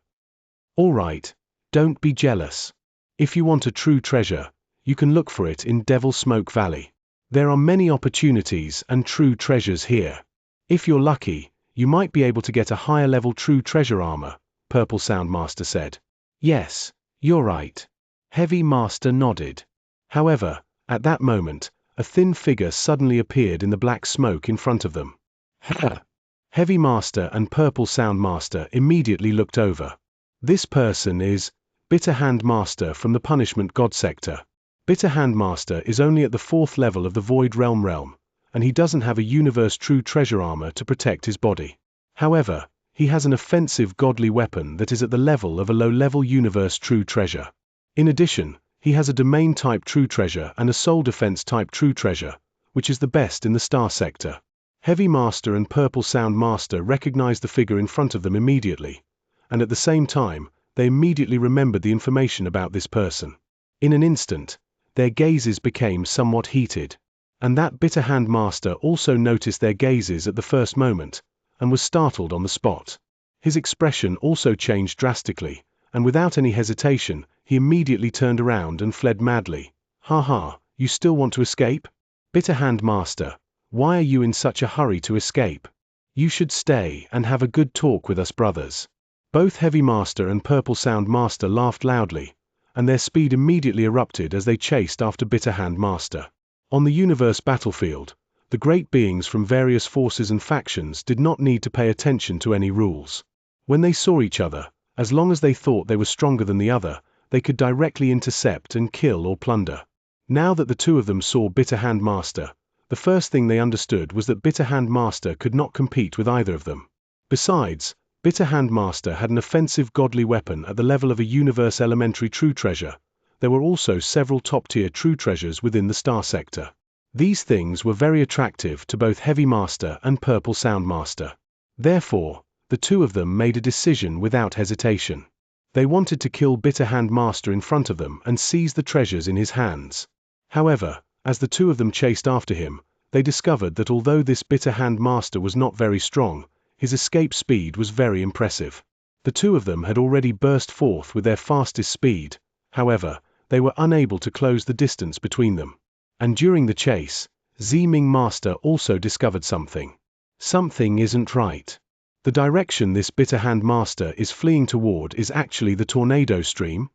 Alright, don't be jealous. If you want a true treasure, you can look for it in Devil Smoke Valley. There are many opportunities and true treasures here. If you're lucky, you might be able to get a higher level true treasure armor, Purple Sound Master said. Yes, you're right. Heavy Master nodded. However, at that moment, a thin figure suddenly appeared in the black smoke in front of them. Heavy Master and Purple Sound Master immediately looked over. This person is Bitter Hand Master from the Punishment God sector. Bitter Hand Master is only at the 4th level of the Void Realm, and he doesn't have a Universe True Treasure armor to protect his body. However, he has an offensive godly weapon that is at the level of a low-level Universe True Treasure. In addition, he has a Domain Type True Treasure and a Soul Defense Type True Treasure, which is the best in the Star sector. Heavy Master and Purple Sound Master recognized the figure in front of them immediately, and at the same time, they immediately remembered the information about this person. In an instant, their gazes became somewhat heated, and that Bitter Hand Master also noticed their gazes at the first moment, and was startled on the spot. His expression also changed drastically, and without any hesitation, he immediately turned around and fled madly. Ha ha, you still want to escape? Bitter Hand Master, why are you in such a hurry to escape? You should stay and have a good talk with us brothers. Both Heavy Master and Purple Sound Master laughed loudly, and their speed immediately erupted as they chased after Bitter Hand Master. On the universe battlefield, the great beings from various forces and factions did not need to pay attention to any rules. When they saw each other, as long as they thought they were stronger than the other, they could directly intercept and kill or plunder. Now that the two of them saw Bitter Hand Master, the first thing they understood was that Bitter Hand Master could not compete with either of them. Besides, Bitter Hand Master had an offensive godly weapon at the level of a Universe Elementary True Treasure. There were also several top-tier True Treasures within the Star sector. These things were very attractive to both Heavy Master and Purple Sound Master. Therefore, the two of them made a decision without hesitation. They wanted to kill Bitter Hand Master in front of them and seize the treasures in his hands. However, as the two of them chased after him, they discovered that although this Bitter Hand Master was not very strong, his escape speed was very impressive. The two of them had already burst forth with their fastest speed. However, they were unable to close the distance between them. And during the chase, Ming Master also discovered something. Something isn't right. The direction this Bitter Hand Master is fleeing toward is actually the tornado stream.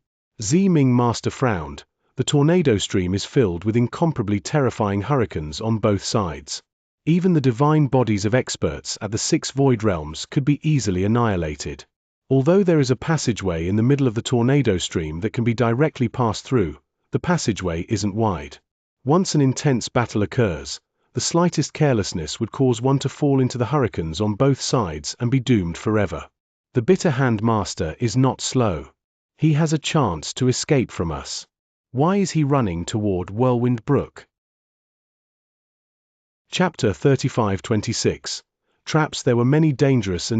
Ming Master frowned. The tornado stream is filled with incomparably terrifying hurricanes on both sides. Even the divine bodies of experts at the 6 void realms could be easily annihilated. Although there is a passageway in the middle of the tornado stream that can be directly passed through, the passageway isn't wide. Once an intense battle occurs, the slightest carelessness would cause one to fall into the hurricanes on both sides and be doomed forever. The Bitter Hand Master is not slow. He has a chance to escape from us. Why is he running toward Whirlwind Brook? Chapter 35-26. Traps. There were many dangerous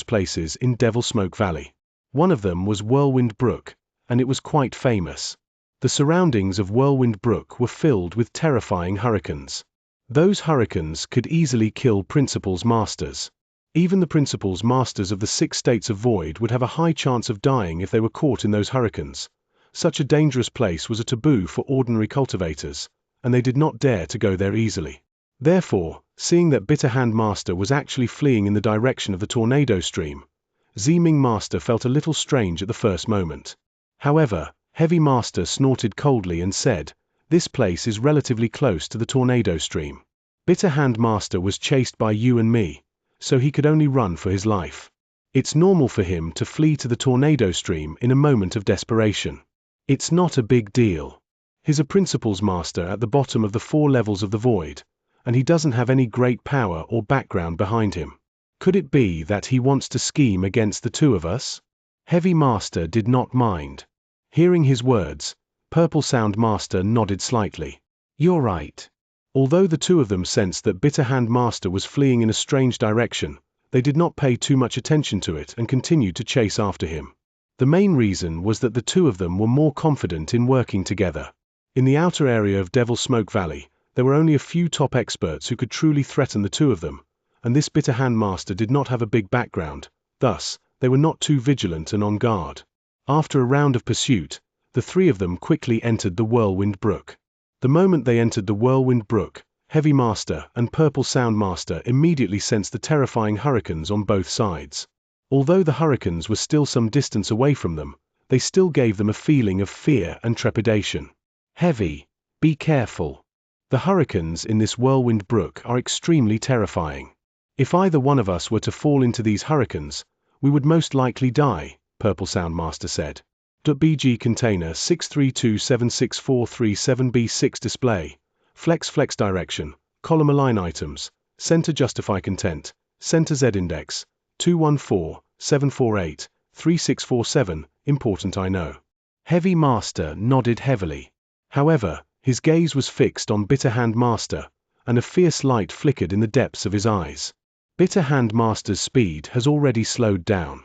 places in Devil Smoke Valley. One of them was Whirlwind Brook, and it was quite famous. The surroundings of Whirlwind Brook were filled with terrifying hurricanes. Those hurricanes could easily kill Principal's Masters. Even the Principal's Masters of the 6 states of Void would have a high chance of dying if they were caught in those hurricanes. Such a dangerous place was a taboo for ordinary cultivators, and they did not dare to go there easily. Therefore, seeing that Bitter Hand Master was actually fleeing in the direction of the tornado stream, Ming Master felt a little strange at the first moment. However, Heavy Master snorted coldly and said, "This place is relatively close to the tornado stream. Bitter Hand Master was chased by you and me, so he could only run for his life. It's normal for him to flee to the tornado stream in a moment of desperation. It's not a big deal. He's a Principal's Master at the bottom of the 4 levels of the Void, and he doesn't have any great power or background behind him. Could it be that he wants to scheme against the two of us?" Heavy Master did not mind. Hearing his words, Purple Sound Master nodded slightly. "You're right." Although the two of them sensed that Bitter Hand Master was fleeing in a strange direction, they did not pay too much attention to it and continued to chase after him. The main reason was that the two of them were more confident in working together. In the outer area of Devil Smoke Valley, there were only a few top experts who could truly threaten the two of them, and this Bitter Hand Master did not have a big background, thus, they were not too vigilant and on guard. After a round of pursuit, the three of them quickly entered the Whirlwind Brook. The moment they entered the Whirlwind Brook, Heavy Master and Purple Sound Master immediately sensed the terrifying hurricanes on both sides. Although the hurricanes were still some distance away from them, they still gave them a feeling of fear and trepidation. Heavy, be careful. The hurricanes in this whirlwind brook are extremely terrifying. If either one of us were to fall into these hurricanes, we would most likely die, Purple Soundmaster said. .bg container 632764337b6 display. Flex direction, column align items, center justify content, center Z index, 214-748-3647, important I know. Heavy Master nodded heavily. However, his gaze was fixed on Bitter Hand Master, and a fierce light flickered in the depths of his eyes. Bitter Hand Master's speed has already slowed down.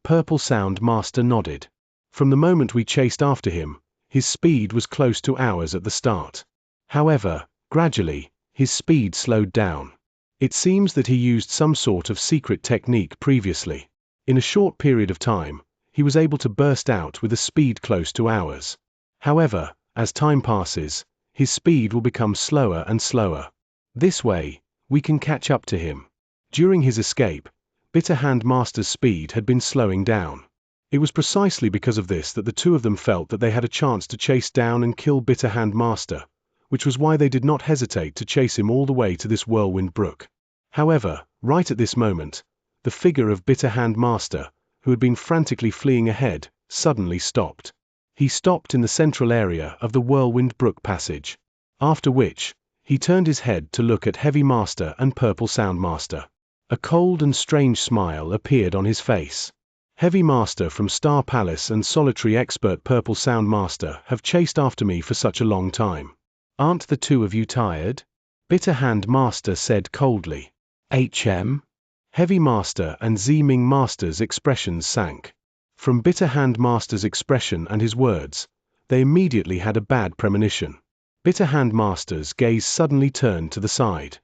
Purple Sound Master nodded. From the moment we chased after him, his speed was close to ours at the start. However, gradually, his speed slowed down. It seems that he used some sort of secret technique previously. In a short period of time, he was able to burst out with a speed close to ours. However, as time passes, his speed will become slower and slower. This way, we can catch up to him. During his escape, Bitter Hand Master's speed had been slowing down. It was precisely because of this that the two of them felt that they had a chance to chase down and kill Bitter Hand Master, which was why they did not hesitate to chase him all the way to this whirlwind brook. However, right at this moment, the figure of Bitter Hand Master, who had been frantically fleeing ahead, suddenly stopped. He stopped in the central area of the whirlwind brook passage. After which, he turned his head to look at Heavy Master and Purple Sound Master. A cold and strange smile appeared on his face. Heavy Master from Star Palace and Solitary Expert Purple Sound Master have chased after me for such a long time. Aren't the two of you tired? Bitter Hand Master said coldly. Heavy Master and Z-Ming Master's expressions sank. From Bitter Hand Master's expression and his words, they immediately had a bad premonition. Bitter Hand Master's gaze suddenly turned to the side.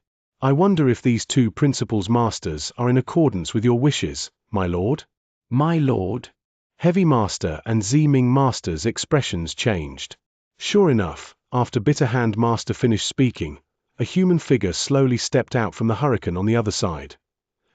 I wonder if these two Principals Masters are in accordance with your wishes, my lord? My lord? Heavy Master and Z-Ming Master's expressions changed. Sure enough, after Bitter Hand Master finished speaking, a human figure slowly stepped out from the hurricane on the other side.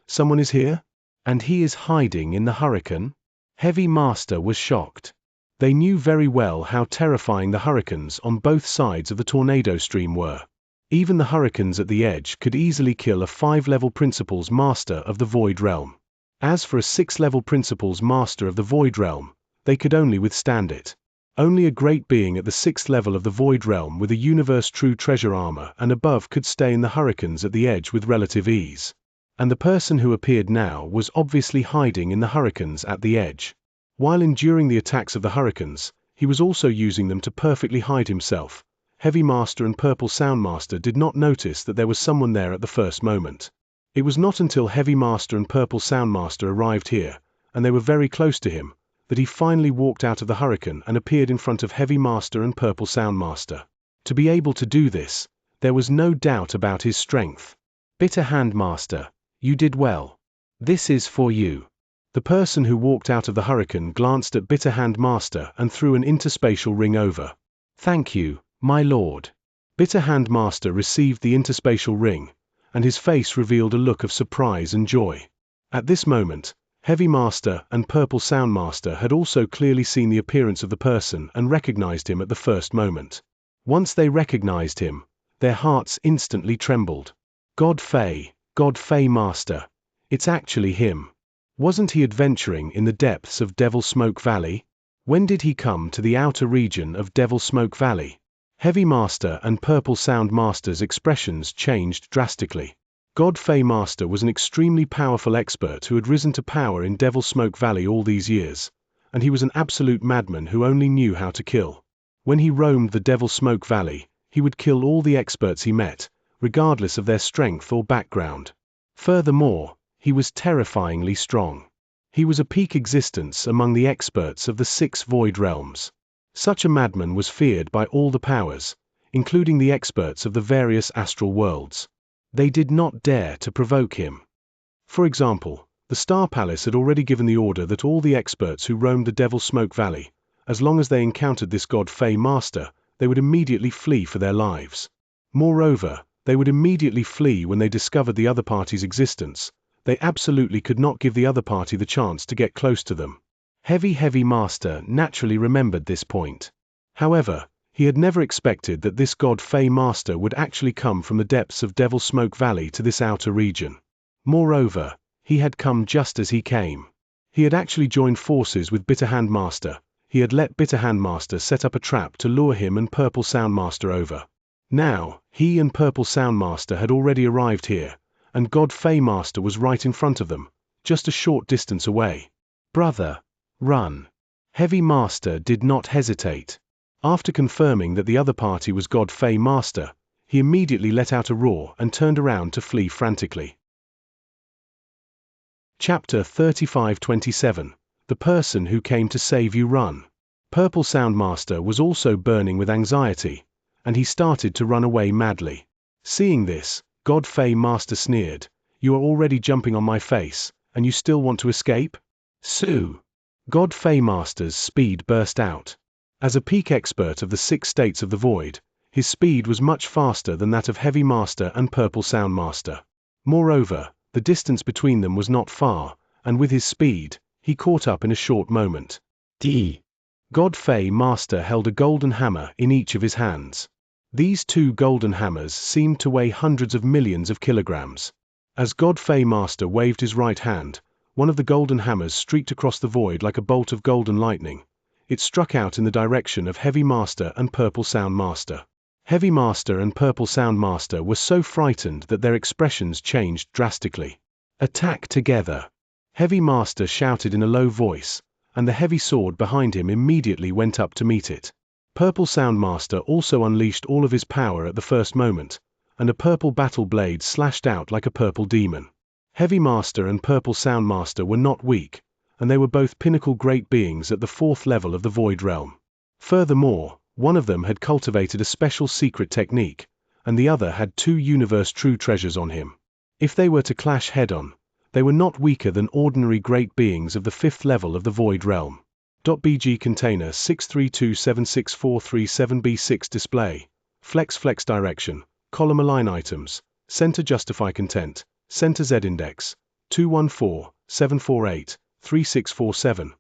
Someone is here? And he is hiding in the hurricane? Heavy Master was shocked. They knew very well how terrifying the hurricanes on both sides of the tornado stream were. Even the hurricanes at the edge could easily kill a 5-level Principals Master of the Void Realm. As for a 6-level Principals Master of the Void Realm, they could only withstand it. Only a great being at the 6th level of the Void Realm with a Universe True Treasure armor and above could stay in the hurricanes at the edge with relative ease. And the person who appeared now was obviously hiding in the hurricanes at the edge. While enduring the attacks of the hurricanes, he was also using them to perfectly hide himself. Heavy Master and Purple Sound Master did not notice that there was someone there at the first moment. It was not until Heavy Master and Purple Sound Master arrived here, and they were very close to him, that he finally walked out of the hurricane and appeared in front of Heavy Master and Purple Sound Master. To be able to do this, there was no doubt about his strength. Bitter Hand Master, you did well. This is for you. The person who walked out of the hurricane glanced at Bitter Hand Master and threw an interspatial ring over. Thank you, my lord. Bitter Hand Master received the interspatial ring, and his face revealed a look of surprise and joy. At this moment, Heavy Master and Purple Sound Master had also clearly seen the appearance of the person and recognized him at the first moment. Once they recognized him, their hearts instantly trembled. God Fey Master. It's actually him. Wasn't he adventuring in the depths of Devil Smoke Valley? When did he come to the outer region of Devil Smoke Valley? Heavy Master and Purple Sound Master's expressions changed drastically. God Fey Master was an extremely powerful expert who had risen to power in Devil Smoke Valley all these years, and he was an absolute madman who only knew how to kill. When he roamed the Devil Smoke Valley, he would kill all the experts he met, regardless of their strength or background. Furthermore, he was terrifyingly strong. He was a peak existence among the experts of the 6 Void Realms. Such a madman was feared by all the powers, including the experts of the various astral worlds. They did not dare to provoke him. For example, the Star Palace had already given the order that all the experts who roamed the Devil Smoke Valley, as long as they encountered this God Fey Master, they would immediately flee for their lives. Moreover, they would immediately flee when they discovered the other party's existence. They absolutely could not give the other party the chance to get close to them. Heavy Master naturally remembered this point. However, he had never expected that this God Fey Master would actually come from the depths of Devil Smoke Valley to this outer region. Moreover, he had come just as he came. He had actually joined forces with Bitterhand Master. He had let Bitterhand Master set up a trap to lure him and Purple Sound Master over. Now, he and Purple Sound Master had already arrived here, and God Fey Master was right in front of them, just a short distance away. Brother, run. Heavy Master did not hesitate. After confirming that the other party was God Fey Master, he immediately let out a roar and turned around to flee frantically. Chapter 35-27. The person who came to save you run. Purple Sound Master was also burning with anxiety, and he started to run away madly. Seeing this, God Fey Master sneered, "You are already jumping on my face, and you still want to escape? Sue!" God Fey Master's speed burst out. As a peak expert of the 6 states of the void, his speed was much faster than that of Heavy Master and Purple Sound Master. Moreover, the distance between them was not far, and with his speed, he caught up in a short moment. God Fey Master held a golden hammer in each of his hands. These 2 golden hammers seemed to weigh hundreds of millions of kilograms. As God Fey Master waved his right hand, one of the golden hammers streaked across the void like a bolt of golden lightning. It struck out in the direction of Heavy Master and Purple Sound Master. Heavy Master and Purple Sound Master were so frightened that their expressions changed drastically. "Attack together!" Heavy Master shouted in a low voice, and the heavy sword behind him immediately went up to meet it. Purple Sound Master also unleashed all of his power at the first moment, and a purple battle blade slashed out like a purple demon. Heavy Master and Purple Sound Master were not weak, and they were both pinnacle great beings at the 4th level of the Void Realm. Furthermore, one of them had cultivated a special secret technique, and the other had 2 universe true treasures on him. If they were to clash head-on, they were not weaker than ordinary great beings of the 5th level of the Void Realm. .bg container 632764337b6 display, flex direction, column align items, center justify content, center Z index, 214-748-3647.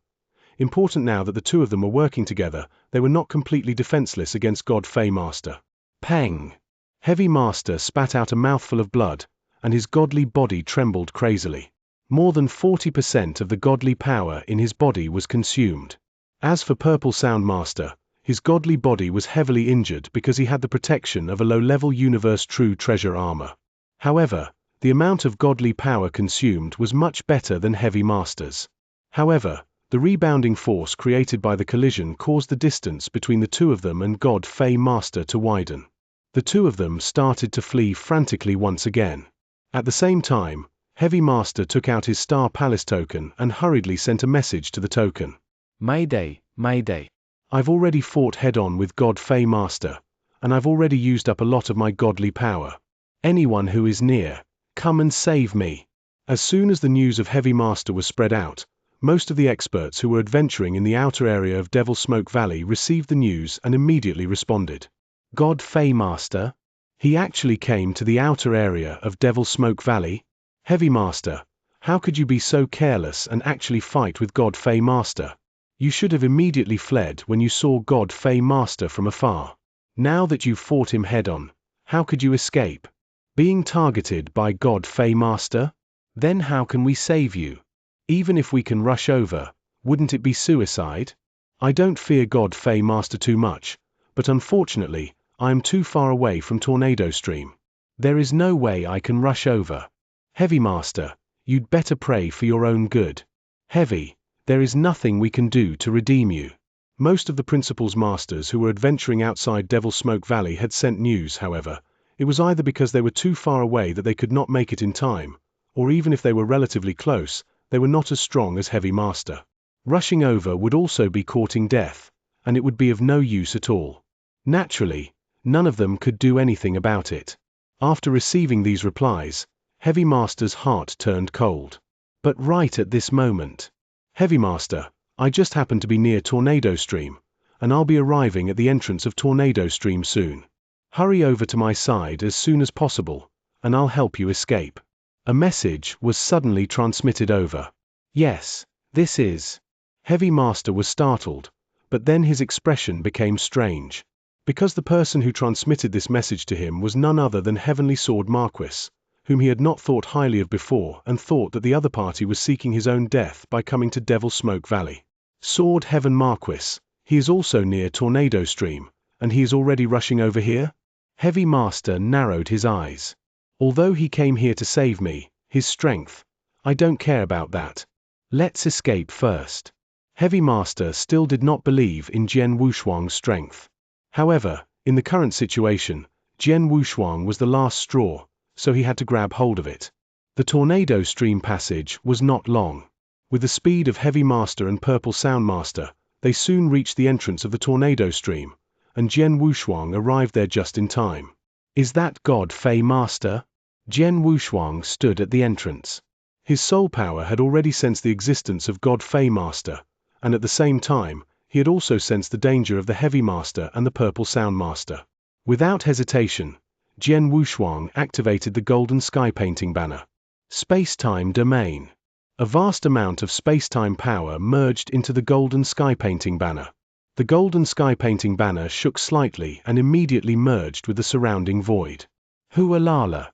Important now that the 2 of them were working together, they were not completely defenseless against God Fey Master. Pang! Heavy Master spat out a mouthful of blood, and his godly body trembled crazily. More than 40% of the godly power in his body was consumed. As for Purple Sound Master, his godly body was heavily injured because he had the protection of a low-level universe true treasure armor. However, the amount of godly power consumed was much better than Heavy Master's. However, the rebounding force created by the collision caused the distance between the 2 of them and God Fey Master to widen. The 2 of them started to flee frantically once again. At the same time, Heavy Master took out his Star Palace token and hurriedly sent a message to the token. "Mayday, Mayday. I've already fought head-on with God Fey Master, and I've already used up a lot of my godly power. Anyone who is near, come and save me." As soon as the news of Heavy Master was spread out, most of the experts who were adventuring in the outer area of Devil Smoke Valley received the news and immediately responded. God Fey Master? He actually came to the outer area of Devil Smoke Valley? Heavy Master, how could you be so careless and actually fight with God Fey Master? You should have immediately fled when you saw God Fey Master from afar. Now that you've fought him head-on, how could you escape? Being targeted by God Fey Master? Then how can we save you? Even if we can rush over, wouldn't it be suicide? I don't fear God Fey Master too much, but unfortunately, I am too far away from Tornado Stream. There is no way I can rush over. Heavy Master, you'd better pray for your own good. Heavy, there is nothing we can do to redeem you. Most of the Principal's Masters who were adventuring outside Devil Smoke Valley had sent news, however. It was either because they were too far away that they could not make it in time, or even if they were relatively close, they were not as strong as Heavy Master. Rushing over would also be courting death, and it would be of no use at all. Naturally, none of them could do anything about it. After receiving these replies, Heavy Master's heart turned cold. But right at this moment, Heavy Master, I just happen to be near Tornado Stream, and I'll be arriving at the entrance of Tornado Stream soon. Hurry over to my side as soon as possible, and I'll help you escape. A message was suddenly transmitted over. Yes, this is Heavy Master was startled, but then his expression became strange. Because the person who transmitted this message to him was none other than Heavenly Sword Marquis, whom he had not thought highly of before and thought that the other party was seeking his own death by coming to Devil Smoke Valley. Sword Heaven Marquis, he is also near Tornado Stream, and he is already rushing over here? Heavy Master narrowed his eyes. Although he came here to save me, his strength, I don't care about that. Let's escape first. Heavy Master still did not believe in Jian Wushuang's strength. However, in the current situation, Jian Wushuang was the last straw, so he had to grab hold of it. The Tornado Stream passage was not long. With the speed of Heavy Master and Purple Sound Master, they soon reached the entrance of the Tornado Stream, and Jian Wushuang arrived there just in time. Is that God Fei Master? Jian Wushuang stood at the entrance. His soul power had already sensed the existence of God Fei Master, and at the same time, he had also sensed the danger of the Heavy Master and the Purple Sound Master. Without hesitation, Jian Wushuang activated the Golden Sky Painting Banner. Space-Time Domain. A vast amount of space-time power merged into the Golden Sky Painting Banner. The Golden Sky Painting Banner shook slightly and immediately merged with the surrounding void. Hualala.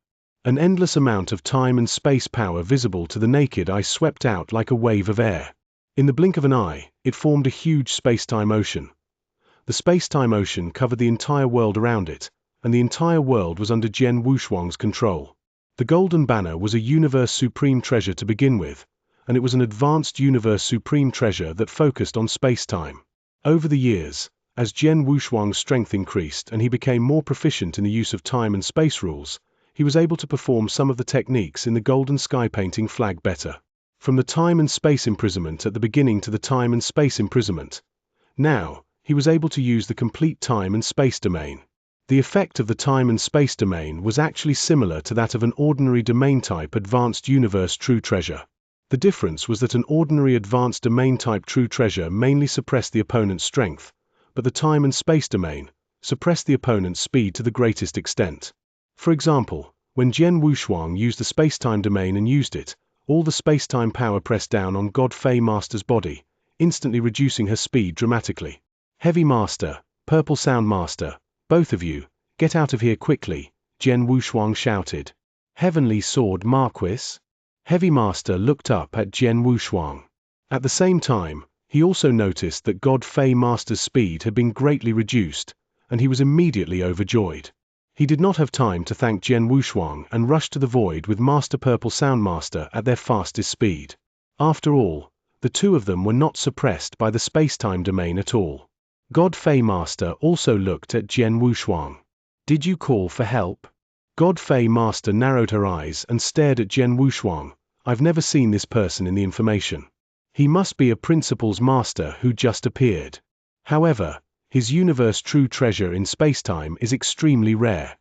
An endless amount of time and space power visible to the naked eye swept out like a wave of air. In the blink of an eye, it formed a huge space-time ocean. The space-time ocean covered the entire world around it, and the entire world was under Jian Wushuang's control. The Golden Banner was a Universe Supreme Treasure to begin with, and it was an advanced Universe Supreme Treasure that focused on space-time. Over the years, as Jian Wushuang's strength increased and he became more proficient in the use of time and space rules, he was able to perform some of the techniques in the Golden Sky Painting flag better. From the time and space imprisonment at the beginning to the time and space imprisonment. Now, he was able to use the complete time and space domain. The effect of the time and space domain was actually similar to that of an ordinary domain-type Advanced Universe True Treasure. The difference was that an ordinary Advanced Domain-type True Treasure mainly suppressed the opponent's strength, but the time and space domain suppressed the opponent's speed to the greatest extent. For example, when Jian Wushuang used the space-time domain and used it, all the space-time power pressed down on God Fei Master's body, instantly reducing her speed dramatically. Heavy Master, Purple Sound Master, both of you, get out of here quickly, Jian Wushuang shouted. Heavenly Sword Marquis? Heavy Master looked up at Jian Wushuang. At the same time, he also noticed that God Fei Master's speed had been greatly reduced, and he was immediately overjoyed. He did not have time to thank Jian Wushuang and rushed to the void with Master Purple Sound Master at their fastest speed. After all, the two of them were not suppressed by the space-time domain at all. God Fei Master also looked at Jian Wushuang. Did you call for help? God Fei Master narrowed her eyes and stared at Jian Wushuang. I've never seen this person in the information. He must be a Principal's Master who just appeared. However, his Universe True Treasure in space-time is extremely rare.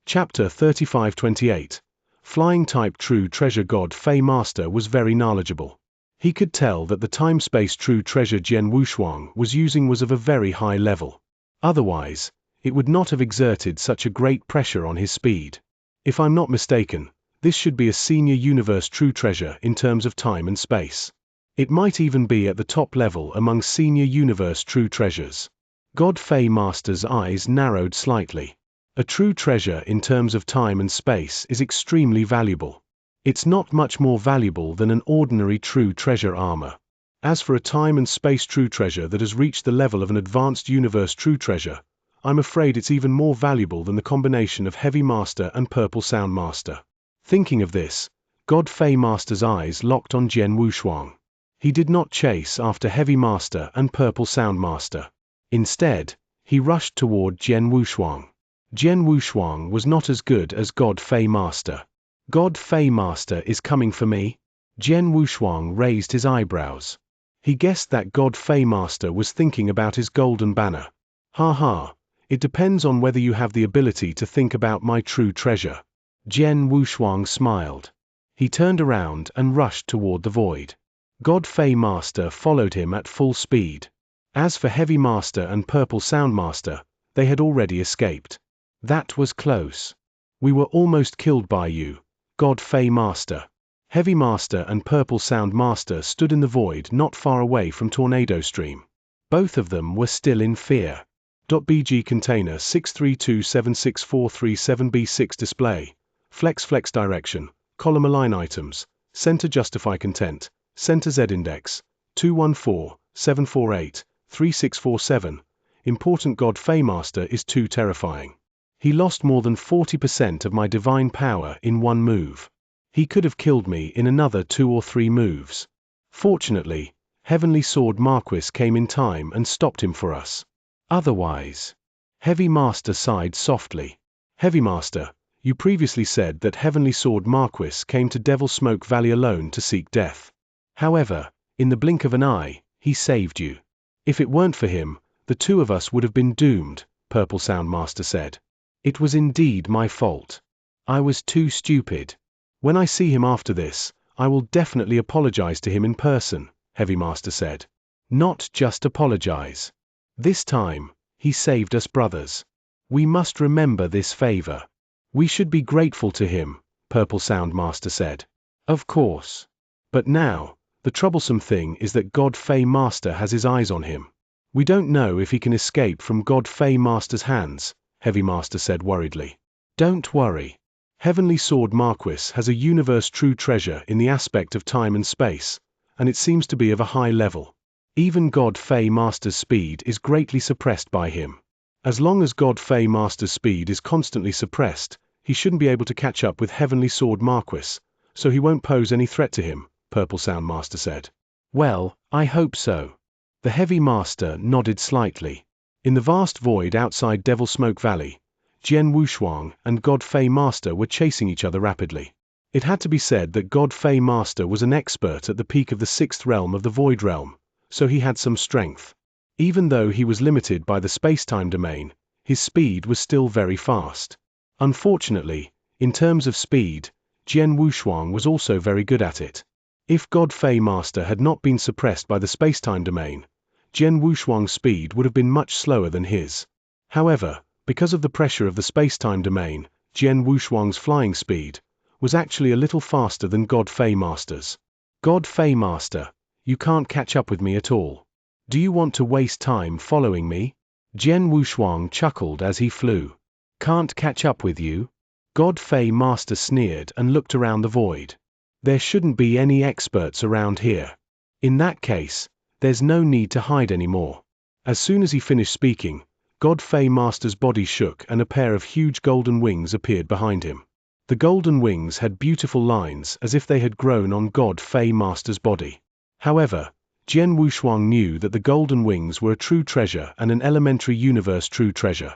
Chapter 3528. Flying-type True Treasure. God Fei Master was very knowledgeable. He could tell that the time-space True Treasure Jian Wushuang was using was of a very high level. Otherwise, it would not have exerted such a great pressure on his speed. If I'm not mistaken, this should be a senior Universe True Treasure in terms of time and space. It might even be at the top level among senior Universe True Treasures. God Fei Master's eyes narrowed slightly. A true treasure in terms of time and space is extremely valuable. It's not much more valuable than an ordinary true treasure armor. As for a time and space true treasure that has reached the level of an advanced universe true treasure, I'm afraid it's even more valuable than the combination of Heavy Master and Purple Sound Master. Thinking of this, God Fei Master's eyes locked on Jian Wushuang. He did not chase after Heavy Master and Purple Sound Master. Instead, he rushed toward Jian Wushuang. Jian Wushuang was not as good as God Fei Master. God Fei Master is coming for me? Jian Wushuang raised his eyebrows. He guessed that God Fei Master was thinking about his golden banner. Ha ha, it depends on whether you have the ability to think about my true treasure. Jian Wushuang smiled. He turned around and rushed toward the void. God Fei Master followed him at full speed. As for Heavy Master and Purple Sound Master, they had already escaped. That was close. We were almost killed by you, God Fei Master. Heavy Master and Purple Sound Master stood in the void not far away from Tornado Stream. Both of them were still in fear. .bg container 632764337b6 display. Flex direction, column align items, center justify content, center Z index, 214-748-3647. Important God Feymaster is too terrifying. He lost more than 40% of my divine power in one move. He could have killed me in another 2 or 3 moves. Fortunately, Heavenly Sword Marquis came in time and stopped him for us. Otherwise. Heavy Master sighed softly. Heavy Master, you previously said that Heavenly Sword Marquis came to Devil Smoke Valley alone to seek death. However, in the blink of an eye, he saved you. If it weren't for him, the two of us would have been doomed, Purple Sound Master said. It was indeed my fault. I was too stupid. When I see him after this, I will definitely apologize to him in person, Heavy Master said. Not just apologize. This time, he saved us brothers. We must remember this favor. We should be grateful to him, Purple Sound Master said. Of course. But now, the troublesome thing is that God Feymaster has his eyes on him. We don't know if he can escape from God Feymaster's hands, Heavy Master said worriedly. Don't worry. Heavenly Sword Marquis has a universe true treasure in the aspect of time and space, and it seems to be of a high level. Even God Feymaster's speed is greatly suppressed by him. As long as God Feymaster's speed is constantly suppressed, he shouldn't be able to catch up with Heavenly Sword Marquis, so he won't pose any threat to him, Purple Sound Master said. Well, I hope so. The Heavy Master nodded slightly. In the vast void outside Devil Smoke Valley, Jian Wushuang and God Feymaster were chasing each other rapidly. It had to be said that God Feymaster was an expert at the peak of the 6th realm of the Void Realm, so he had some strength. Even though he was limited by the space-time domain, his speed was still very fast. Unfortunately, in terms of speed, Jian Wushuang was also very good at it. If God Feymaster had not been suppressed by the space-time domain, Jian Wushuang's speed would have been much slower than his. However, because of the pressure of the space-time domain, Jian Wushuang's flying speed was actually a little faster than God Feymaster's. God Feymaster, you can't catch up with me at all. Do you want to waste time following me? Jian Wushuang chuckled as he flew. Can't catch up with you? God Feymaster sneered and looked around the void. There shouldn't be any experts around here. In that case, there's no need to hide anymore. As soon as he finished speaking, God Feymaster's body shook and a pair of huge golden wings appeared behind him. The golden wings had beautiful lines as if they had grown on God Feymaster's body. However, Jian Wushuang knew that the golden wings were a true treasure and an elementary universe true treasure.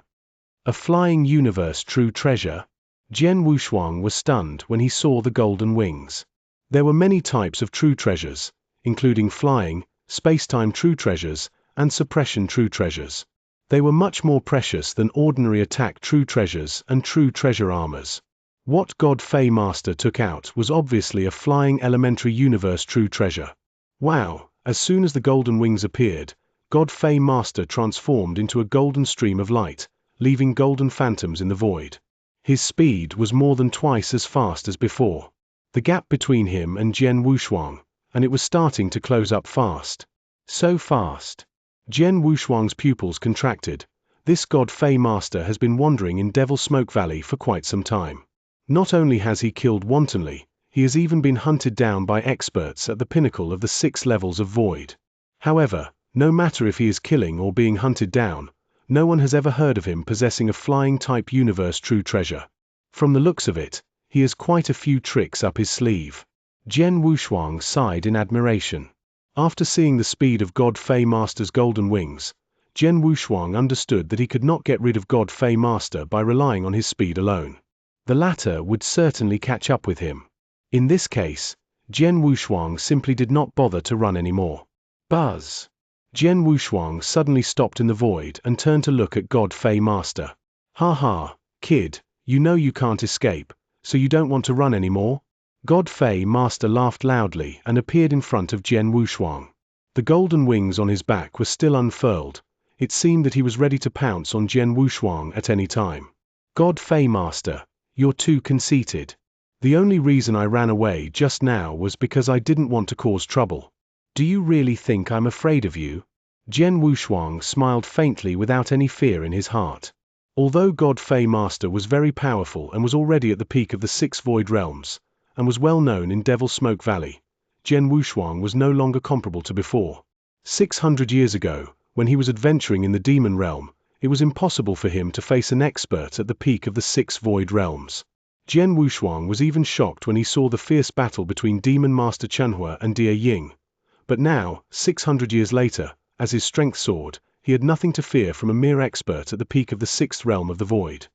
A flying universe true treasure? Jian Wushuang was stunned when he saw the golden wings. There were many types of true treasures, including flying, space-time true treasures, and suppression true treasures. They were much more precious than ordinary attack true treasures and true treasure armors. What God Feymaster took out was obviously a flying elementary universe true treasure. Wow! As soon as the golden wings appeared, God Feymaster transformed into a golden stream of light, leaving golden phantoms in the void. His speed was more than twice as fast as before. The gap between him and Jian Wushuang, and it was starting to close up fast. So fast. Jian Wushuang's pupils contracted. This God Feymaster has been wandering in Devil Smoke Valley for quite some time. Not only has he killed wantonly, he has even been hunted down by experts at the pinnacle of the 6 levels of void. However, no matter if he is killing or being hunted down, no one has ever heard of him possessing a flying type universe true treasure. From the looks of it, he has quite a few tricks up his sleeve. Jian Wushuang sighed in admiration. After seeing the speed of God Feymaster's golden wings, Jian Wushuang understood that he could not get rid of God Feymaster by relying on his speed alone. The latter would certainly catch up with him. In this case, Jian Wushuang simply did not bother to run anymore. Buzz! Jian Wushuang suddenly stopped in the void and turned to look at God Feymaster. Ha ha, kid, you know you can't escape, so you don't want to run anymore? God Feymaster laughed loudly and appeared in front of Jian Wushuang. The golden wings on his back were still unfurled. It seemed that he was ready to pounce on Jian Wushuang at any time. God Feymaster, you're too conceited. The only reason I ran away just now was because I didn't want to cause trouble. Do you really think I'm afraid of you? Jian Wushuang smiled faintly without any fear in his heart. Although God Fei Master was very powerful and was already at the peak of the 6 Void Realms, and was well known in Devil Smoke Valley, Jian Wushuang was no longer comparable to before. 600 years ago, when he was adventuring in the Demon Realm, it was impossible for him to face an expert at the peak of the 6 Void Realms. Jian Wushuang was even shocked when he saw the fierce battle between Demon Master Chenhua and Dia Ying. But now, 600 years later, as his strength soared, he had nothing to fear from a mere expert at the peak of the 6th realm of the void.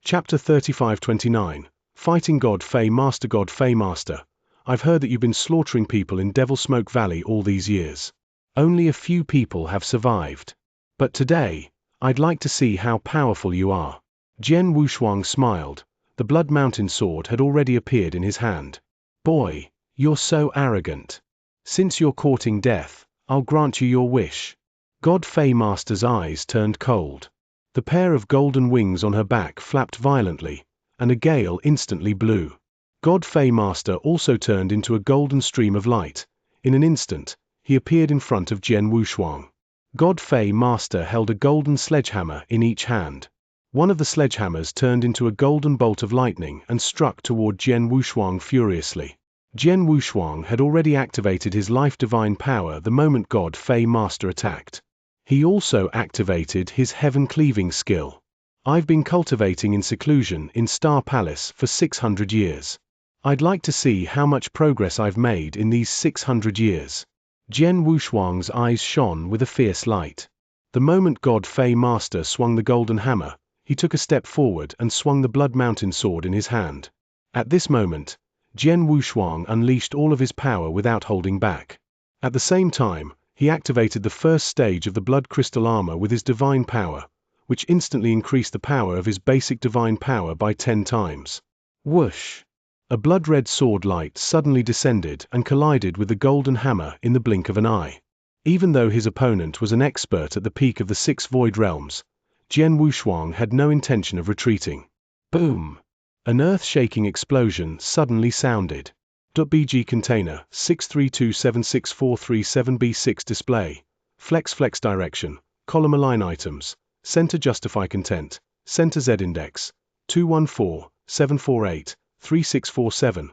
Chapter 3529, Fighting God Fei Master. God Fei Master, I've heard that you've been slaughtering people in Devil Smoke Valley all these years. Only a few people have survived. But today, I'd like to see how powerful you are. Jian Wushuang smiled. The Blood Mountain sword had already appeared in his hand. Boy, you're so arrogant. Since you're courting death, I'll grant you your wish. God Fei Master's eyes turned cold. The pair of golden wings on her back flapped violently, and a gale instantly blew. God Fei Master also turned into a golden stream of light. In an instant, he appeared in front of Jian Wushuang. God Fei Master held a golden sledgehammer in each hand. One of the sledgehammers turned into a golden bolt of lightning and struck toward Jian Wushuang furiously. Jian Wushuang had already activated his life divine power the moment God Fei Master attacked. He also activated his heaven cleaving skill. I've been cultivating in seclusion in Star Palace for 600 years. I'd like to see how much progress I've made in these 600 years. Jian Wushuang's eyes shone with a fierce light. The moment God Fei Master swung the golden hammer, he took a step forward and swung the Blood Mountain sword in his hand. At this moment, Jian Wushuang unleashed all of his power without holding back. At the same time, he activated the first stage of the Blood Crystal Armor with his divine power, which instantly increased the power of his basic divine power by 10 times. Whoosh! A blood-red sword light suddenly descended and collided with the golden hammer in the blink of an eye. Even though his opponent was an expert at the peak of the 6 Void Realms, Jian Wushuang had no intention of retreating. Boom! An earth-shaking explosion suddenly sounded. .bg container 632764337b6 display. Flex direction. Column align items. Center justify content. Center Z index. 214-748-3647.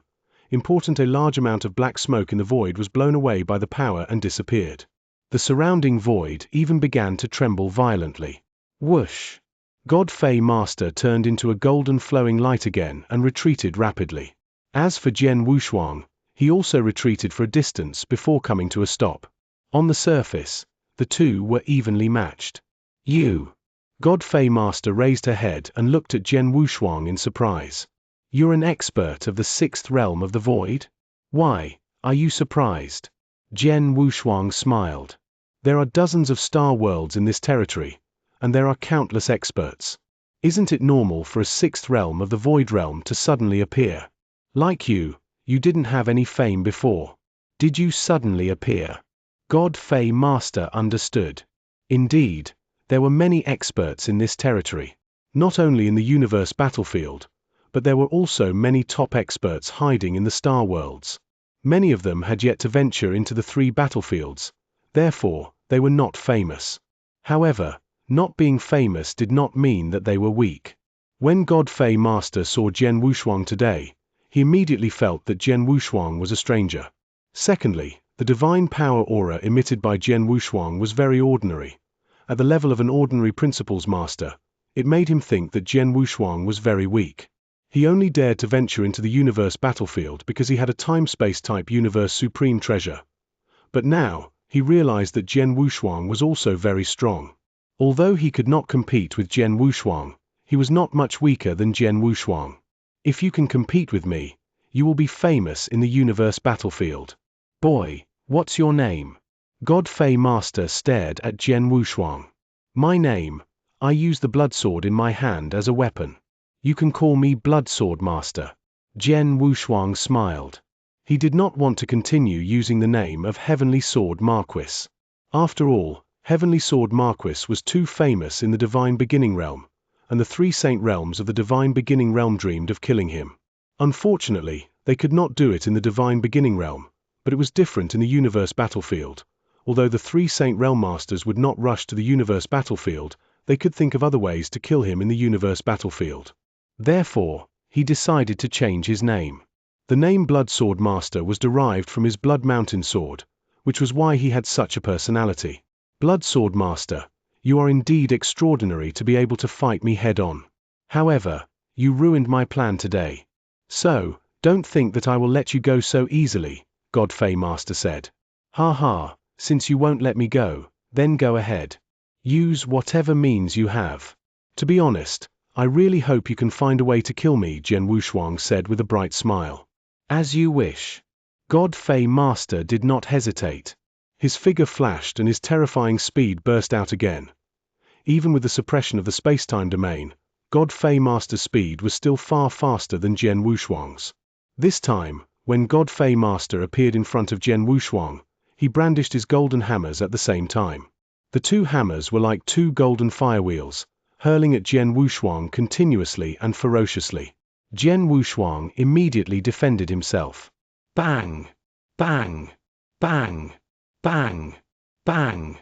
Important: a large amount of black smoke in the void was blown away by the power and disappeared. The surrounding void even began to tremble violently. Whoosh! God Fei Master turned into a golden flowing light again and retreated rapidly. As for Jian Wushuang, he also retreated for a distance before coming to a stop. On the surface, the two were evenly matched. You! God Fei Master raised her head and looked at Jian Wushuang in surprise. You're an expert of the 6th realm of the void? Why, are you surprised? Jian Wushuang smiled. There are dozens of star worlds in this territory, and there are countless experts. Isn't it normal for a 6th realm of the void realm to suddenly appear? Like you didn't have any fame before. Did you suddenly appear? God Fei Master understood. Indeed, there were many experts in this territory, not only in the universe battlefield, but there were also many top experts hiding in the star worlds. Many of them had yet to venture into the 3 battlefields, therefore, they were not famous. However, not being famous did not mean that they were weak. When God Fei Master saw Jian Wushuang today, he immediately felt that Jian Wushuang was a stranger. Secondly, the divine power aura emitted by Jian Wushuang was very ordinary. At the level of an ordinary principles master, it made him think that Jian Wushuang was very weak. He only dared to venture into the universe battlefield because he had a time-space type universe supreme treasure. But now, he realized that Jian Wushuang was also very strong. Although he could not compete with Jian Wushuang, he was not much weaker than Jian Wushuang. If you can compete with me, you will be famous in the universe battlefield. Boy, what's your name? God Fei Master stared at Jian Wushuang. My name, I use the blood sword in my hand as a weapon. You can call me Blood Sword Master. Jian Wushuang smiled. He did not want to continue using the name of Heavenly Sword Marquis. After all, Heavenly Sword Marquis was too famous in the Divine Beginning realm, and the three saint realms of the divine beginning realm dreamed of killing him. Unfortunately, they could not do it in the divine beginning realm, but it was different in the universe battlefield. Although the three saint realm masters would not rush to the universe battlefield, they could think of other ways to kill him in the universe battlefield. Therefore, he decided to change his name. The name Blood Sword Master was derived from his Blood Mountain sword, which was why he had such a personality. Blood Sword Master, you are indeed extraordinary to be able to fight me head-on. However, you ruined my plan today. So, don't think that I will let you go so easily, God Fey Master said. Ha ha, since you won't let me go, then go ahead. Use whatever means you have. To be honest, I really hope you can find a way to kill me, Jian Wushuang said with a bright smile. As you wish. God Fey Master did not hesitate. His figure flashed and his terrifying speed burst out again. Even with the suppression of the space-time domain, God Fey Master's speed was still far faster than Jian Wushuang's. This time, when God Fey Master appeared in front of Jian Wushuang, he brandished his golden hammers at the same time. The two hammers were like two golden firewheels, hurling at Jian Wushuang continuously and ferociously. Jian Wushuang immediately defended himself. Bang! Bang! Bang! Bang! Bang!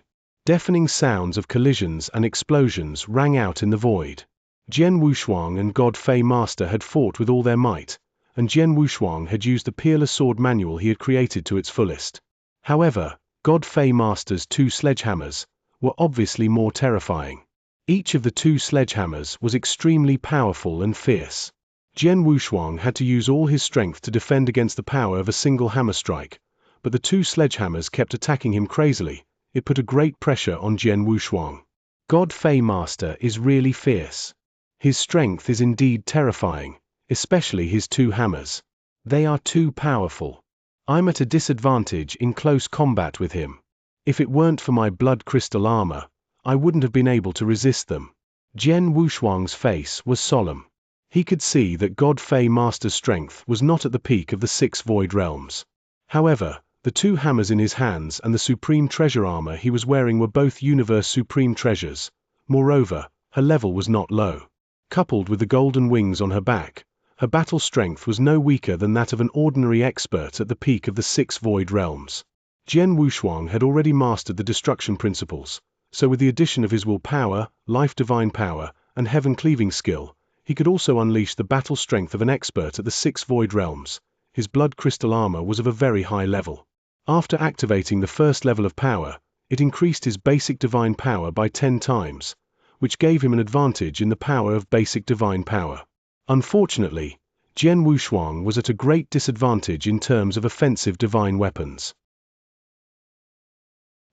Deafening sounds of collisions and explosions rang out in the void. Jian Wushuang and God Fey Master had fought with all their might, and Jian Wushuang had used the peerless sword manual he had created to its fullest. However, God Fey Master's two sledgehammers were obviously more terrifying. Each of the two sledgehammers was extremely powerful and fierce. Jian Wushuang had to use all his strength to defend against the power of a single hammer strike, but the two sledgehammers kept attacking him crazily. It put a great pressure on Jian Wushuang. God Fey Master is really fierce. His strength is indeed terrifying, especially his two hammers. They are too powerful. I'm at a disadvantage in close combat with him. If it weren't for my blood crystal armor, I wouldn't have been able to resist them. Jian Wushuang's face was solemn. He could see that God Fey Master's strength was not at the peak of the 6 void realms. However, the two hammers in his hands and the supreme treasure armor he was wearing were both universe supreme treasures. Moreover, her level was not low. Coupled with the golden wings on her back, her battle strength was no weaker than that of an ordinary expert at the peak of the 6 void realms. Jian Wushuang had already mastered the destruction principles, so with the addition of his will power, life divine power, and heaven cleaving skill, he could also unleash the battle strength of an expert at the 6 void realms. His blood crystal armor was of a very high level. After activating the first level of power, it increased his basic divine power by 10 times, which gave him an advantage in the power of basic divine power. Unfortunately, Jian Wushuang was at a great disadvantage in terms of offensive divine weapons.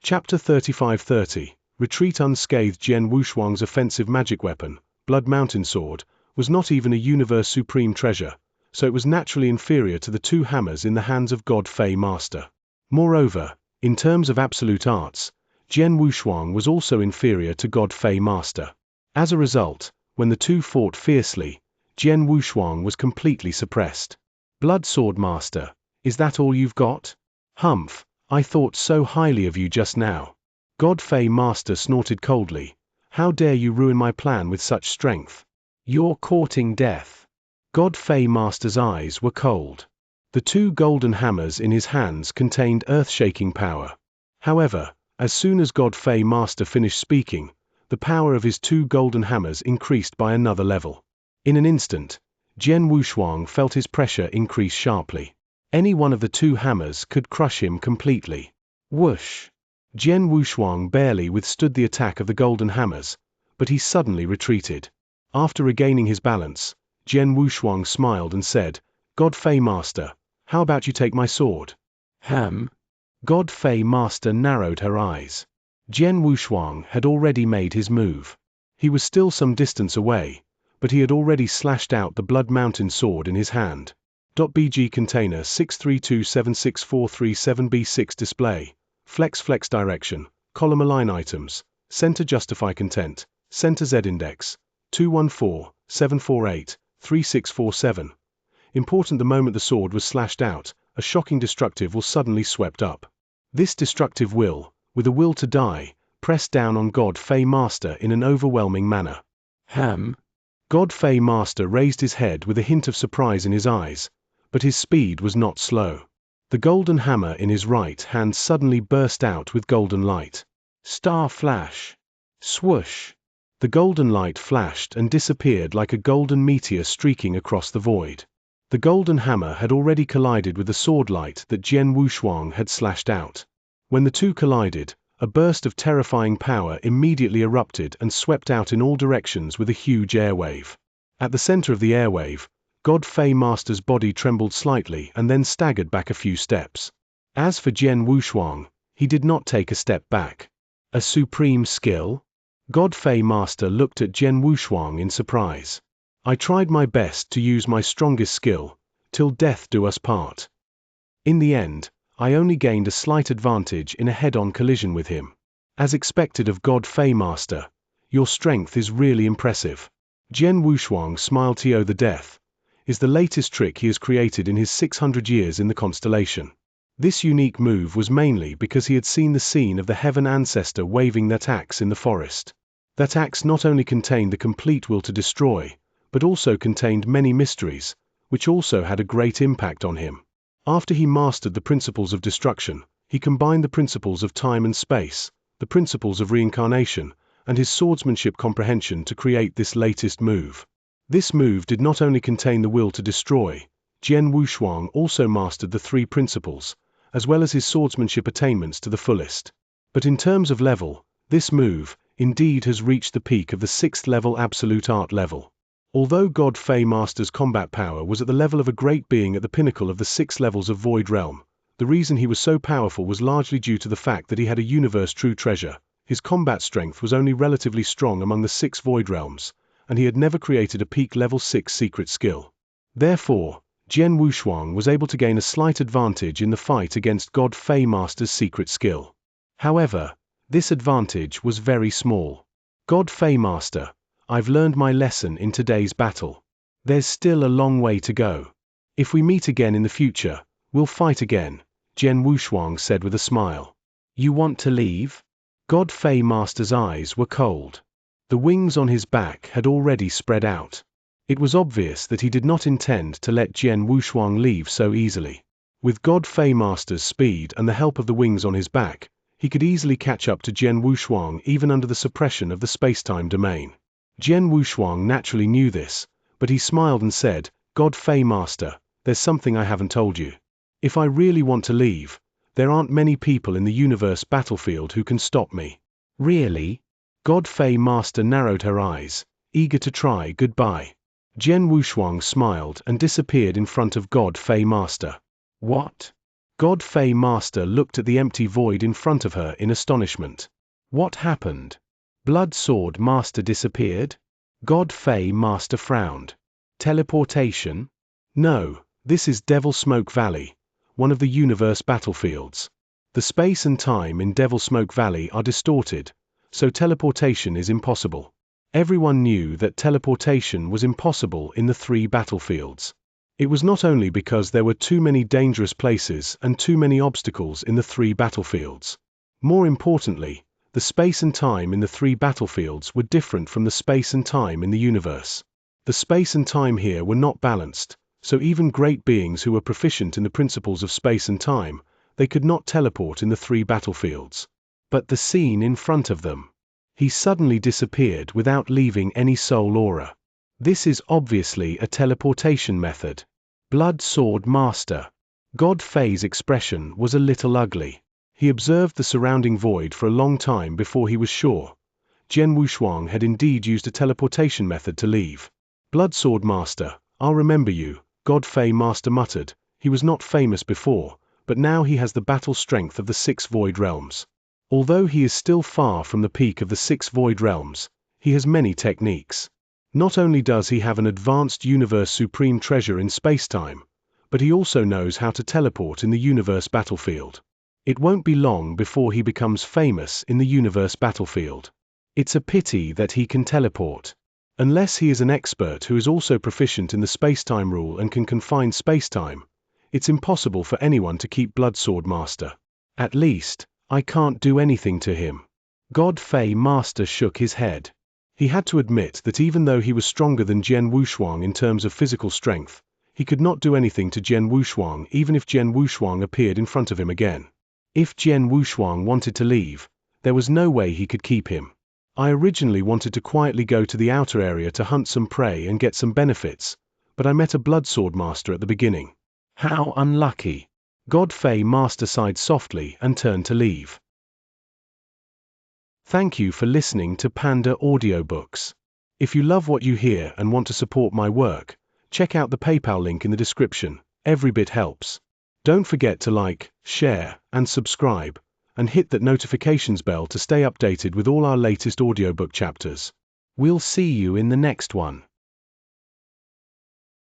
Chapter 3530, Retreat Unscathed. Jian Wushuang's offensive magic weapon, Blood Mountain Sword, was not even a universe supreme treasure, so it was naturally inferior to the two hammers in the hands of God Fey Master. Moreover, in terms of absolute arts, Jian Wushuang was also inferior to God Fey Master. As a result, when the two fought fiercely, Jian Wushuang was completely suppressed. Blood Sword Master, is that all you've got? Humph, I thought so highly of you just now. God Fey Master snorted coldly. How dare you ruin my plan with such strength? You're courting death. God Fey Master's eyes were cold. The two golden hammers in his hands contained earth-shaking power. However, as soon as God Fey Master finished speaking, the power of his two golden hammers increased by another level. In an instant, Jian Wushuang felt his pressure increase sharply. Any one of the two hammers could crush him completely. Whoosh! Jian Wushuang barely withstood the attack of the golden hammers, but he suddenly retreated. After regaining his balance, Jian Wushuang smiled and said, God Fey Master, how about you take my sword? God Fey Master narrowed her eyes. Jian Wushuang had already made his move. He was still some distance away, but he had already slashed out the Blood Mountain sword in his hand. .bg container 632764337b6 display. Flex direction, column align items, center justify content, center Z index, 214-748-3647. Important: the moment the sword was slashed out, a shocking destructive will suddenly swept up. This destructive will, with a will to die, pressed down on God Fey Master in an overwhelming manner. God Fei Master raised his head with a hint of surprise in his eyes, but his speed was not slow. The golden hammer in his right hand suddenly burst out with golden light. Star flash. Swoosh. The golden light flashed and disappeared like a golden meteor streaking across the void. The golden hammer had already collided with the sword light that Jian Wushuang had slashed out. When the two collided, a burst of terrifying power immediately erupted and swept out in all directions with a huge airwave. At the center of the airwave, God Fei Master's body trembled slightly and then staggered back a few steps. As for Jian Wushuang, he did not take a step back. A supreme skill? God Fei Master looked at Jian Wushuang in surprise. I tried my best to use my strongest skill, till death do us part. In the end, I only gained a slight advantage in a head-on collision with him. As expected of God Fei Master, your strength is really impressive. Jian Wushuang smiled. To the death is the latest trick he has created in his 600 years in the constellation. This unique move was mainly because he had seen the scene of the heaven ancestor waving that axe in the forest. That axe not only contained the complete will to destroy, but also contained many mysteries, which also had a great impact on him. After he mastered the principles of destruction, he combined the principles of time and space, the principles of reincarnation, and his swordsmanship comprehension to create this latest move. This move did not only contain the will to destroy. Jian Wushuang also mastered the three principles, as well as his swordsmanship attainments to the fullest. But in terms of level, this move, indeed, has reached the peak of the 6th level absolute art level. Although God Fei Master's combat power was at the level of a great being at the pinnacle of the 6 levels of Void Realm, the reason he was so powerful was largely due to the fact that he had a universe true treasure. His combat strength was only relatively strong among the 6 Void Realms, and he had never created a peak level 6 secret skill. Therefore, Jian Wushuang was able to gain a slight advantage in the fight against God Fei Master's secret skill. However, this advantage was very small. God Fei Master, I've learned my lesson in today's battle. There's still a long way to go. If we meet again in the future, we'll fight again, Jian Wushuang said with a smile. You want to leave? God Fei Master's eyes were cold. The wings on his back had already spread out. It was obvious that he did not intend to let Jian Wushuang leave so easily. With God Fei Master's speed and the help of the wings on his back, he could easily catch up to Jian Wushuang even under the suppression of the space-time domain. Jian Wushuang naturally knew this, but he smiled and said, God Fei Master, there's something I haven't told you. If I really want to leave, there aren't many people in the universe battlefield who can stop me. Really? God Fei Master narrowed her eyes, eager to try goodbye. Jian Wushuang smiled and disappeared in front of God Fei Master. What? God Fei Master looked at the empty void in front of her in astonishment. What happened? Blood Sword Master disappeared? God Fei Master frowned. Teleportation? No, this is Devil Smoke Valley, one of the universe battlefields. The space and time in Devil Smoke Valley are distorted, so teleportation is impossible. Everyone knew that teleportation was impossible in the 3 battlefields. It was not only because there were too many dangerous places and too many obstacles in the 3 battlefields. More importantly, the space and time in the 3 battlefields were different from the space and time in the universe. The space and time here were not balanced, so even great beings who were proficient in the principles of space and time, they could not teleport in the 3 battlefields. But the scene in front of them. He suddenly disappeared without leaving any soul aura. This is obviously a teleportation method. Blood Sword Master. God Fei's expression was a little ugly. He observed the surrounding void for a long time before he was sure. Jian Wushuang had indeed used a teleportation method to leave. Blood Sword Master, I'll remember you, God Fei Master muttered. He was not famous before, but now he has the battle strength of the 6 Void Realms. Although he is still far from the peak of the 6 Void Realms, he has many techniques. Not only does he have an advanced universe supreme treasure in space-time, but he also knows how to teleport in the universe battlefield. It won't be long before he becomes famous in the universe battlefield. It's a pity that he can teleport. Unless he is an expert who is also proficient in the space-time rule and can confine space-time, it's impossible for anyone to keep Blood Sword Master. At least, I can't do anything to him. God Fei Master shook his head. He had to admit that even though he was stronger than Jian Wushuang in terms of physical strength, he could not do anything to Jian Wushuang even if Jian Wushuang appeared in front of him again. If Jian Wushuang wanted to leave, there was no way he could keep him. I originally wanted to quietly go to the outer area to hunt some prey and get some benefits, but I met a blood sword master at the beginning. How unlucky. Godfrey Master sighed softly and turned to leave. Thank you for listening to Panda Audiobooks. If you love what you hear and want to support my work, check out the PayPal link in the description. Every bit helps. Don't forget to like, share, and subscribe, and hit that notifications bell to stay updated with all our latest audiobook chapters. We'll see you in the next one.